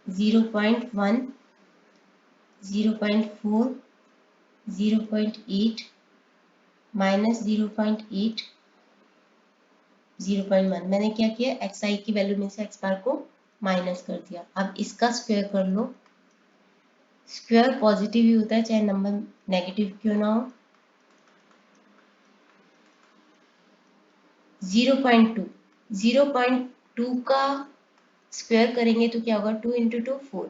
0.1 0.4 0.8 -0.8 0.1। मैंने क्या किया, एक्स आई की वैल्यू में से एक्स बार को माइनस कर दिया। अब इसका स्क्वायर कर लो। स्क्वायर पॉजिटिव ही होता है चाहे नंबर नेगेटिव क्यों ना हो। 0.2 0.2 का स्क्वायर करेंगे तो क्या होगा, 2 इंटू 2 4।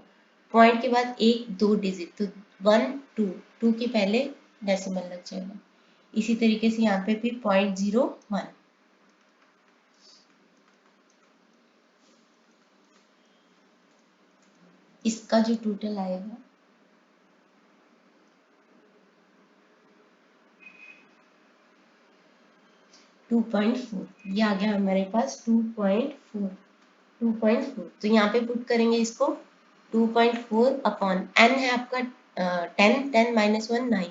पॉइंट के बाद एक दो डिजिट, तो 1 2 2 के पहले डेसिमल लग जाएगा। इसी तरीके से यहाँ पे भी 0.01। इसका जो टोटल आएगा 2.4। ये आ गया हमारे पास 2.4। 2.4 तो यहाँ पे पुट करेंगे इसको 2.4 अपॉन n है आपका 10 10 माइनस 1 9।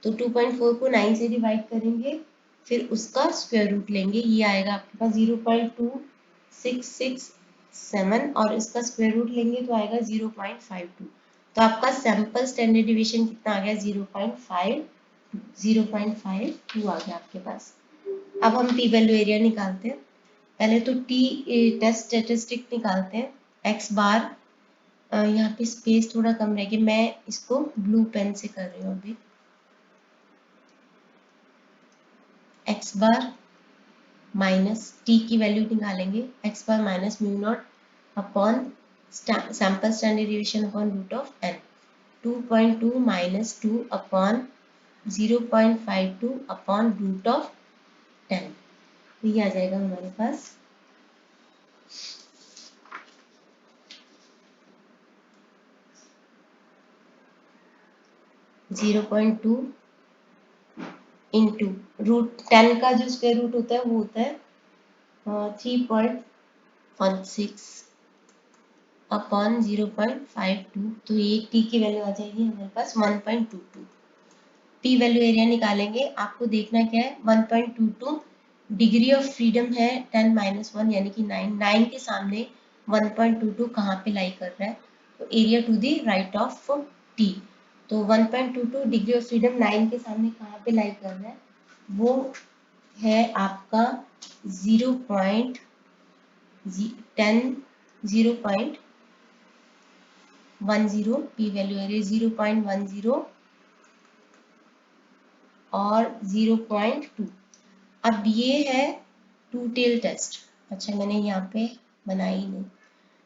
तो 2.4 को 9 से डिवाइड करेंगे, फिर उसका स्क्वायर रूट लेंगे। ये आएगा आपके पास 0.2667 और इसका स्क्वायर रूट लेंगे तो आएगा 0.52। तो आपका सैंपल स्टैंडर्ड डिविएशन कितना आ गया, 0.52 आ गया आपके पास। अब हम पी वैल्यू एरिया निकालते हैं। पहले तो टी टेस्ट स्टेटिस्टिक निकालते हैं। एक्स बार, यहाँ पे स्पेस थोड़ा कम रहेगी, मैं इसको ब्लू पेन से कर रही हूँ अभी। एक्स बार माइनस टी की वैल्यू निकालेंगे, x bar minus mu not upon sample standard deviation upon root of n. 2.2 minus 2 upon 0.52 upon root of 10। ये आ जाएगा हमारे पास 0.2 इंटू रूट 10 का जो स्क्वायर रूट होता है वो होता है 3.16 अपॉन 0.52। तो ये टी की वैल्यू आ जाएगी हमारे पास 1.22। पी वैल्यू एरिया निकालेंगे, आपको देखना क्या है, 1.22 डिग्री ऑफ फ्रीडम है 10 माइनस 1 यानी कि 9। 9 के सामने 1.22 कहाँ पे लाई कर रहा है, तो area to the right of t. तो 1.22 डिग्री ऑफ फ्रीडम 9 के सामने कहाँ पे लाई कर रहा है, वो है आपका 0.10 0.10 पी वैल्यू एरिया 0.10 और 0.2। अब ये है टू टेल टेस्ट। अच्छा मैंने यहाँ पे बनाई नहीं।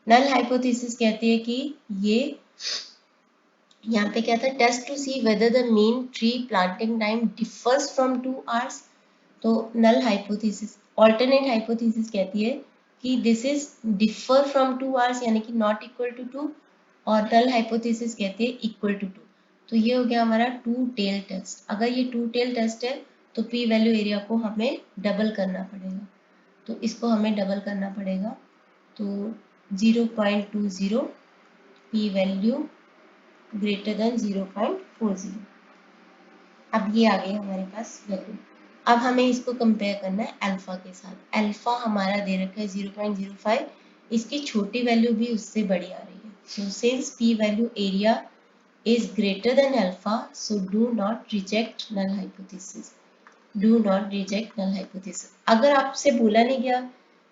नल हाइपोथेसिस कहती है कि ये यहाँ पे क्या था, test to see whether the mean tree planting time differs from 2 hours. तो नल हाइपोथेसिस, ऑल्टरनेट हाइपोथेसिस कहती है कि this is differ from 2 hours यानी कि नॉट इक्वल टू 2, और नल हाइपोथेसिस कहती है इक्वल टू 2। तो ये हो गया हमारा टू टेल टेस्ट। अगर ये टू टेल टेस्ट है तो पी वैल्यू एरिया को हमें डबल करना पड़ेगा, तो इसको हमें डबल करना पड़ेगा। तो 0.20 पी वैल्यू ग्रेटर देन 0.40। अब ये आ गई हमारे पास वैल्यू। अब हमें इसको कंपेयर करना है अल्फा के साथ। अल्फा हमारा दे रखा है 0.05, इसकी छोटी वैल्यू भी उससे बड़ी आ रही है। So since p value area is greater than alpha, so do not reject null hypothesis. Do not reject null hypothesis. अगर आपसे बोला नहीं गया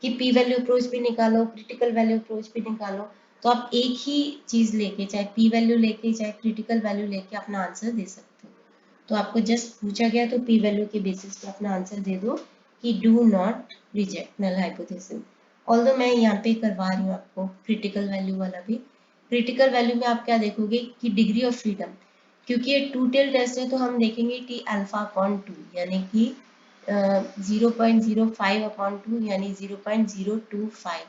कि p वैल्यू अप्रोच भी निकालो, क्रिटिकल वैल्यू अप्रोच भी निकालो, तो आप एक ही चीज लेके, चाहे p वैल्यू लेके चाहे क्रिटिकल वैल्यू लेके अपना आंसर दे सकते हो। तो आपको जस्ट पूछा गया तो p वैल्यू के बेसिस पे अपना आंसर दे दो कि do not reject null hypothesis. Although मैं यहाँ पे करवा रही हूँ आपको क्रिटिकल वैल्यू वाला भी। क्रिटिकल वैल्यू में आप क्या देखोगे कि डिग्री ऑफ फ्रीडम, क्योंकि ये टू टेल टेस्ट है तो हम देखेंगे टी अल्फा अपॉन 2 यानी कि 0.05 अपॉन 2 यानी 0.025।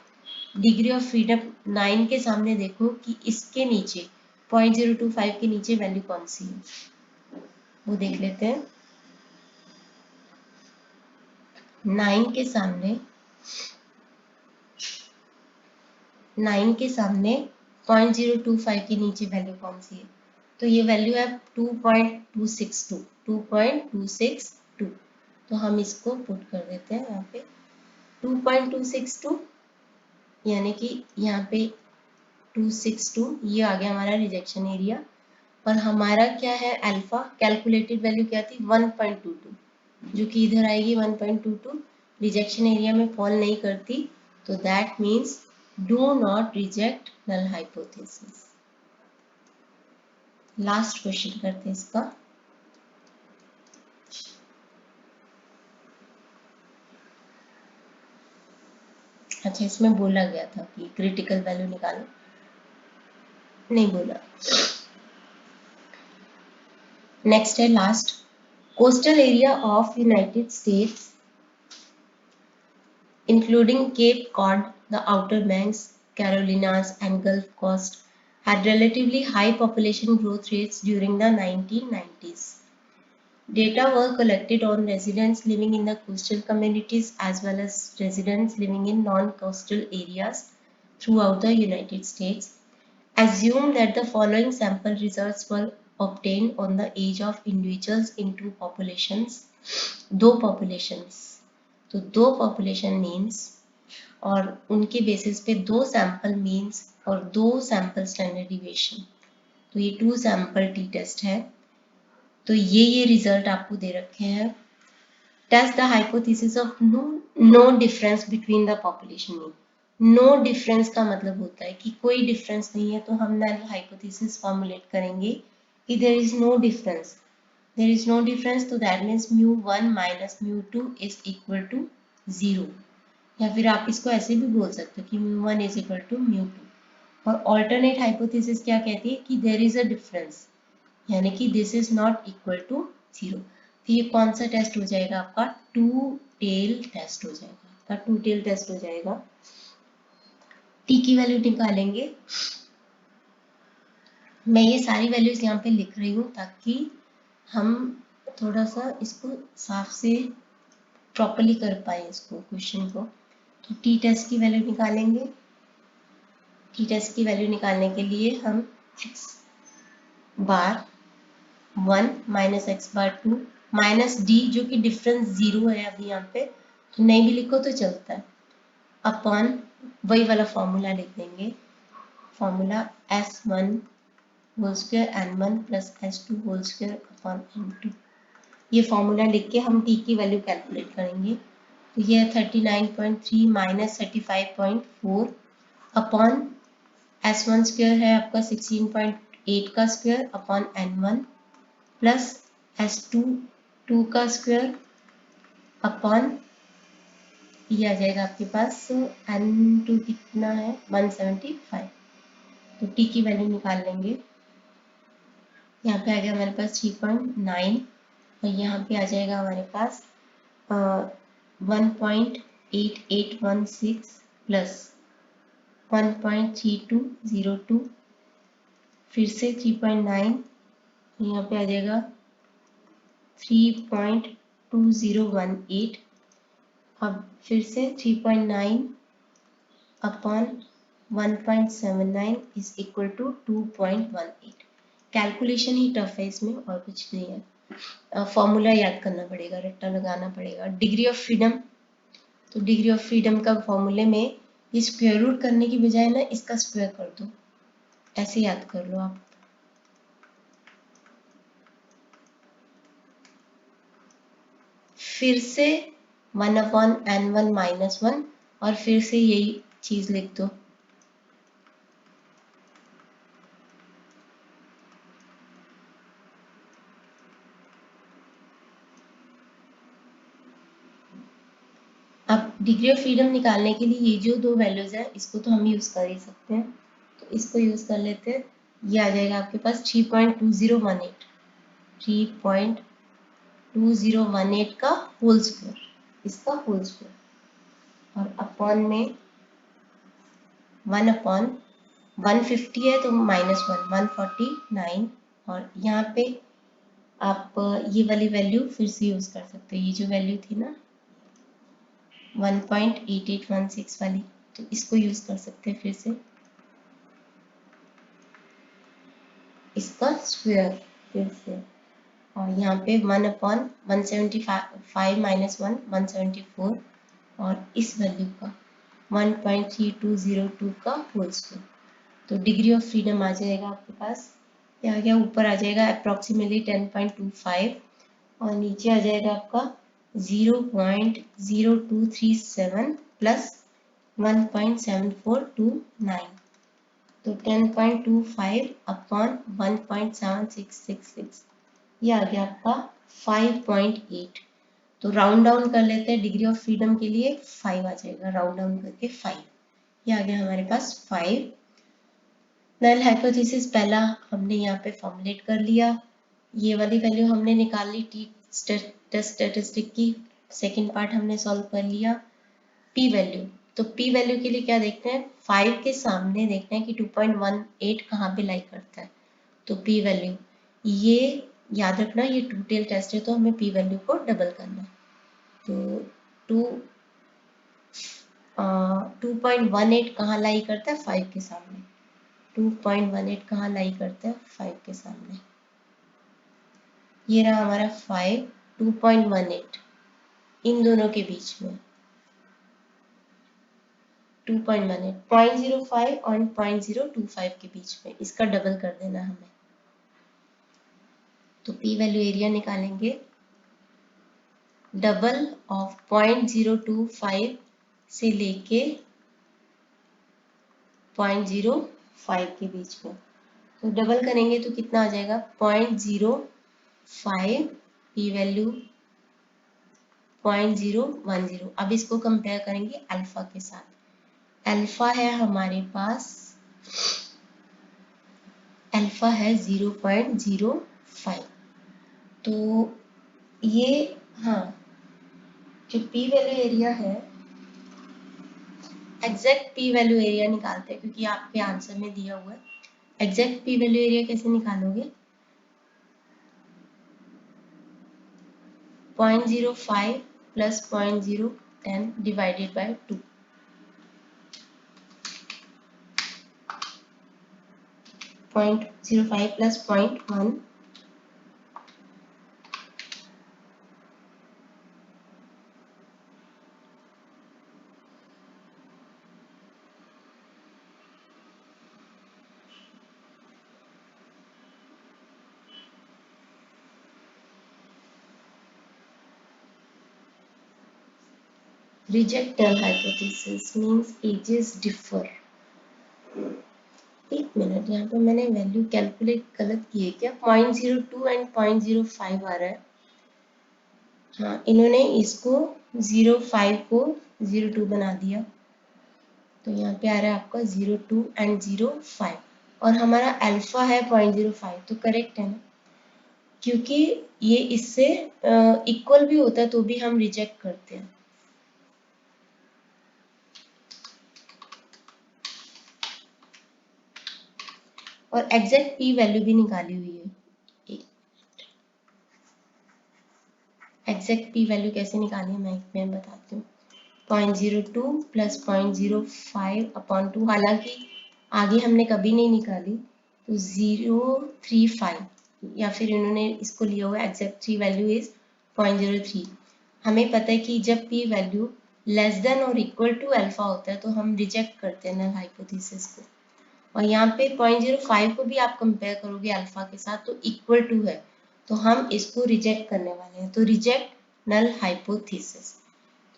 डिग्री ऑफ फ्रीडम 9 के सामने देखो कि इसके नीचे 0.025 के नीचे वैल्यू कौन सी है, वो देख लेते हैं। 9 के सामने 0.025 के नीचे वैल्यू कौन सी है, तो ये वैल्यू है 2.262। 2.262 तो हम इसको पुट कर देते हैं यहाँ पे 2.262 यानी कि यहाँ पे 262, ये आ गया हमारा रिजेक्शन एरिया। और हमारा क्या है अल्फा, कैलकुलेटेड वैल्यू क्या थी 1.22, जो कि इधर आएगी 1.22, रिजेक्शन एरिया में फॉल नहीं करती। तो that means do not reject null hypothesis. Last question करते हैं इसका। अच्छा, इसमें बोला गया था कि क्रिटिकल वैल्यू निकालो, नहीं बोला। नेक्स्ट है last, coastal area of United states including Cape Cod, the Outer Banks, Carolinas, and Gulf Coast, had relatively high population growth rates during the 1990s. Data were collected on residents living in the coastal communities as well as residents living in non-coastal areas throughout the United States. Assume that the following sample results were obtained on the age of individuals in two populations. दो populations, तो दो population means और उनके basis पे दो sample means और दो sample standard deviation. तो ये टू सैंपल टी टेस्ट है। तो ये रिजल्ट आपको दे रखे हैं। Test the hypothesis of no difference between the population mean. No difference का मतलब होता है कि कोई डिफरेंस नहीं है, तो हम नल हाइपोथेसिस फॉर्मुलेट करेंगे कि there is no difference. there is no difference, तो that means mu1 minus mu2 is equal to 0। या फिर आप इसको ऐसे भी बोल सकते हो कि mu1 is equal to mu2। और alternate hypothesis क्या कहती है कि there is a difference यानी कि this is not equal to 0। तो ये कौन सा टेस्ट हो जाएगा आपका टू टेल टेस्ट हो जाएगा, आपका टू टेल टेस्ट हो जाएगा। टी की वैल्यू निकालेंगे। मैं ये सारी वैल्यूज यहाँ पे लिख रही हूँ ताकि हम थोड़ा सा इसको साफ से प्रॉपर्ली कर पाए इसको क्वेश्चन को। तो टी टेस्ट की वैल्यू निकालेंगे। टी टेस्ट की वैल्यू निकालने के लिए हम x बार 1 माइनस एक्स बार 2 माइनस डी, जो कि डिफरेंस 0 है अभी यहाँ पे, तो नहीं भी लिखो तो चलता है, अपॉन वही वाला फॉर्मूला लिख देंगे। Formula s1 whole square n1 plus s2 whole square upon n2। ये फॉर्मूला लिख के हम टी की वैल्यू कैलकुलेट करेंगे। तो ये 39.3 माइनस 35.4 अपॉन s1 स्क्वायर है आपका 16.8 का square upon n1 plus s2 2 का स्क्वायर अपॉन ये आ जाएगा आपके पास n2 कितना है 175। तो टी की वैल्यू निकाल लेंगे। यहाँ पे आ गया हमारे पास 3.9 और यहाँ पे आ जाएगा हमारे पास 1.8816 प्लस 1.3202, फिर से 3.9, यहाँ पे आ जाएगा 3.2018, अब फिर से 3.9 upon 1.79 is equal to 2.18। Calculation ही टफ है इसमें, और कुछ नहीं है। फॉर्मूला याद करना पड़ेगा, रट्टा लगाना पड़ेगा। डिग्री ऑफ फ्रीडम, तो डिग्री ऑफ फ्रीडम का फॉर्मूले में ये स्क्वायर रूट करने की बजाय ना इसका स्क्वायर कर दो, ऐसे याद कर लो आप। फिर से 1/n1 - 1 और फिर से यही चीज लिख दो। अब डिग्री ऑफ फ्रीडम निकालने के लिए ये जो दो वैल्यूज है इसको तो हम यूज कर ही सकते हैं, तो इसको यूज कर लेते हैं। ये आ जाएगा आपके पास 3.2018, 3.2018 का होल स्क्वायर, इसका होल स्क्वायर, और अपॉन में 1/150 है तो -1, 149, और यहाँ पे आप ये वाली वैल्यू फिर से यूज कर सकते हो, ये जो वैल्यू थी ना 1.8816 वाली, तो इसको यूज कर सकते हैं फिर से, इसका स्क्वायर फिर से, और यहाँ पे 1/175 - 1 174, और इस वैल्यू का 1.3202 का होल स्क्वायर। तो डिग्री ऑफ फ्रीडम आ जाएगा आपके पास, ये आ गया, ऊपर आ जाएगा अप्रोक्सीमेटली 10.25, और नीचे आ जाएगा आपका 0.0237 प्लस 1.7429, तो 10.25 अपॉन 1.7666, ये आ गया आपका 5.8। तो राउंड डाउन कर लेते हैं, डिग्री ऑफ फ्रीडम के लिए 5 आ जाएगा, राउंड डाउन करके 5, ये आ गया हमारे पास 5। नल हाइपोथेसिस पहला हमने यहाँ पे फॉर्मुलेट कर लिया, ये वाली वैल्यू हमने निकाल ली टी टेस्ट स्टैटिस्टिक की, सेकंड पार्ट हमने सॉल्व कर लिया। पी वैल्यू, तो पी वैल्यू के लिए क्या देखते हैं, 5 के सामने देखते हैं कि 2.18 कहाँ पे लाई करता है, तो पी वैल्यू, ये याद रखना ये टू टेल टेस्ट है तो हमें पी वैल्यू को डबल करना है, तो 2.18 कहाँ लाई करता है, 5 के सामने, 2.18 कहाँ लाई करता है, 5 के सामने, ये रहा हमारा 5, 2.18 इन दोनों के बीच में, 2.18, 0.05 और 0.025 के बीच में, इसका डबल कर देना हमें, तो पी वैल्यू एरिया निकालेंगे, डबल ऑफ 0.025 से लेके 0.05 के बीच में, तो डबल करेंगे तो कितना आ जाएगा 0.05, पी वैल्यू 0.010। अब इसको कंपेयर करेंगे अल्फा के साथ, अल्फा है हमारे पास, अल्फा है 0.05, तो ये, हाँ, जो पी वैल्यू एरिया है, एग्जैक्ट पी वैल्यू एरिया निकालते हैं क्योंकि आपके आंसर में दिया हुआ है। एग्जैक्ट पी वैल्यू एरिया कैसे निकालोगे, 0.05 plus 0.010 divided by 2, 0.05 plus 0.1, Reject null hypothesis means ages differ। एक मिनट, यहाँ पे मैंने वैल्यू कैलकुलेट गलत की है क्या, 0.02 एंड 0.05 आ रहा है, हाँ इन्होंने इसको 0.5 को 0.2 बना दिया, तो यहाँ पे आ रहा है आपका 0.2 एंड 0.5, और हमारा अल्फा है 0.05, तो करेक्ट है ना, क्योंकि ये इससे इक्वल भी होता है तो भी हम रिजेक्ट करते हैं। और एग्जैक्ट पी वैल्यू भी निकाली हुई है। एग्जैक्ट पी वैल्यू कैसे निकाली है मैं बताती हूँ। 0.02 प्लस 0.05 अपॉन 2, हालांकि आगे हमने कभी नहीं निकाली, तो 035 या फिर इन्होंने इसको लिया हुआ एग्जैक्ट पी वैल्यू इज 0.03। हमें पता है कि जब पी वैल्यू लेस देन और इक्वल टू अल्फा होता है तो हम रिजेक्ट करते हैं नल हाइपोथेसिस को। और यहाँ पे 0.05 को भी आप कंपेयर करोगे अल्फा के साथ तो इक्वल टू है, तो हम इसको रिजेक्ट करने वाले हैं, तो रिजेक्ट नल हाइपोथेसिस।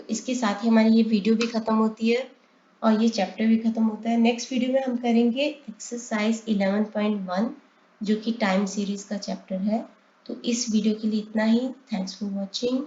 तो इसके साथ ही हमारी ये वीडियो भी खत्म होती है और ये चैप्टर भी खत्म होता है। नेक्स्ट वीडियो में हम करेंगे एक्सरसाइज 11.1 जो कि टाइम सीरीज का चैप्टर है। तो इस वीडियो के लिए इतना ही। Thanks for watching.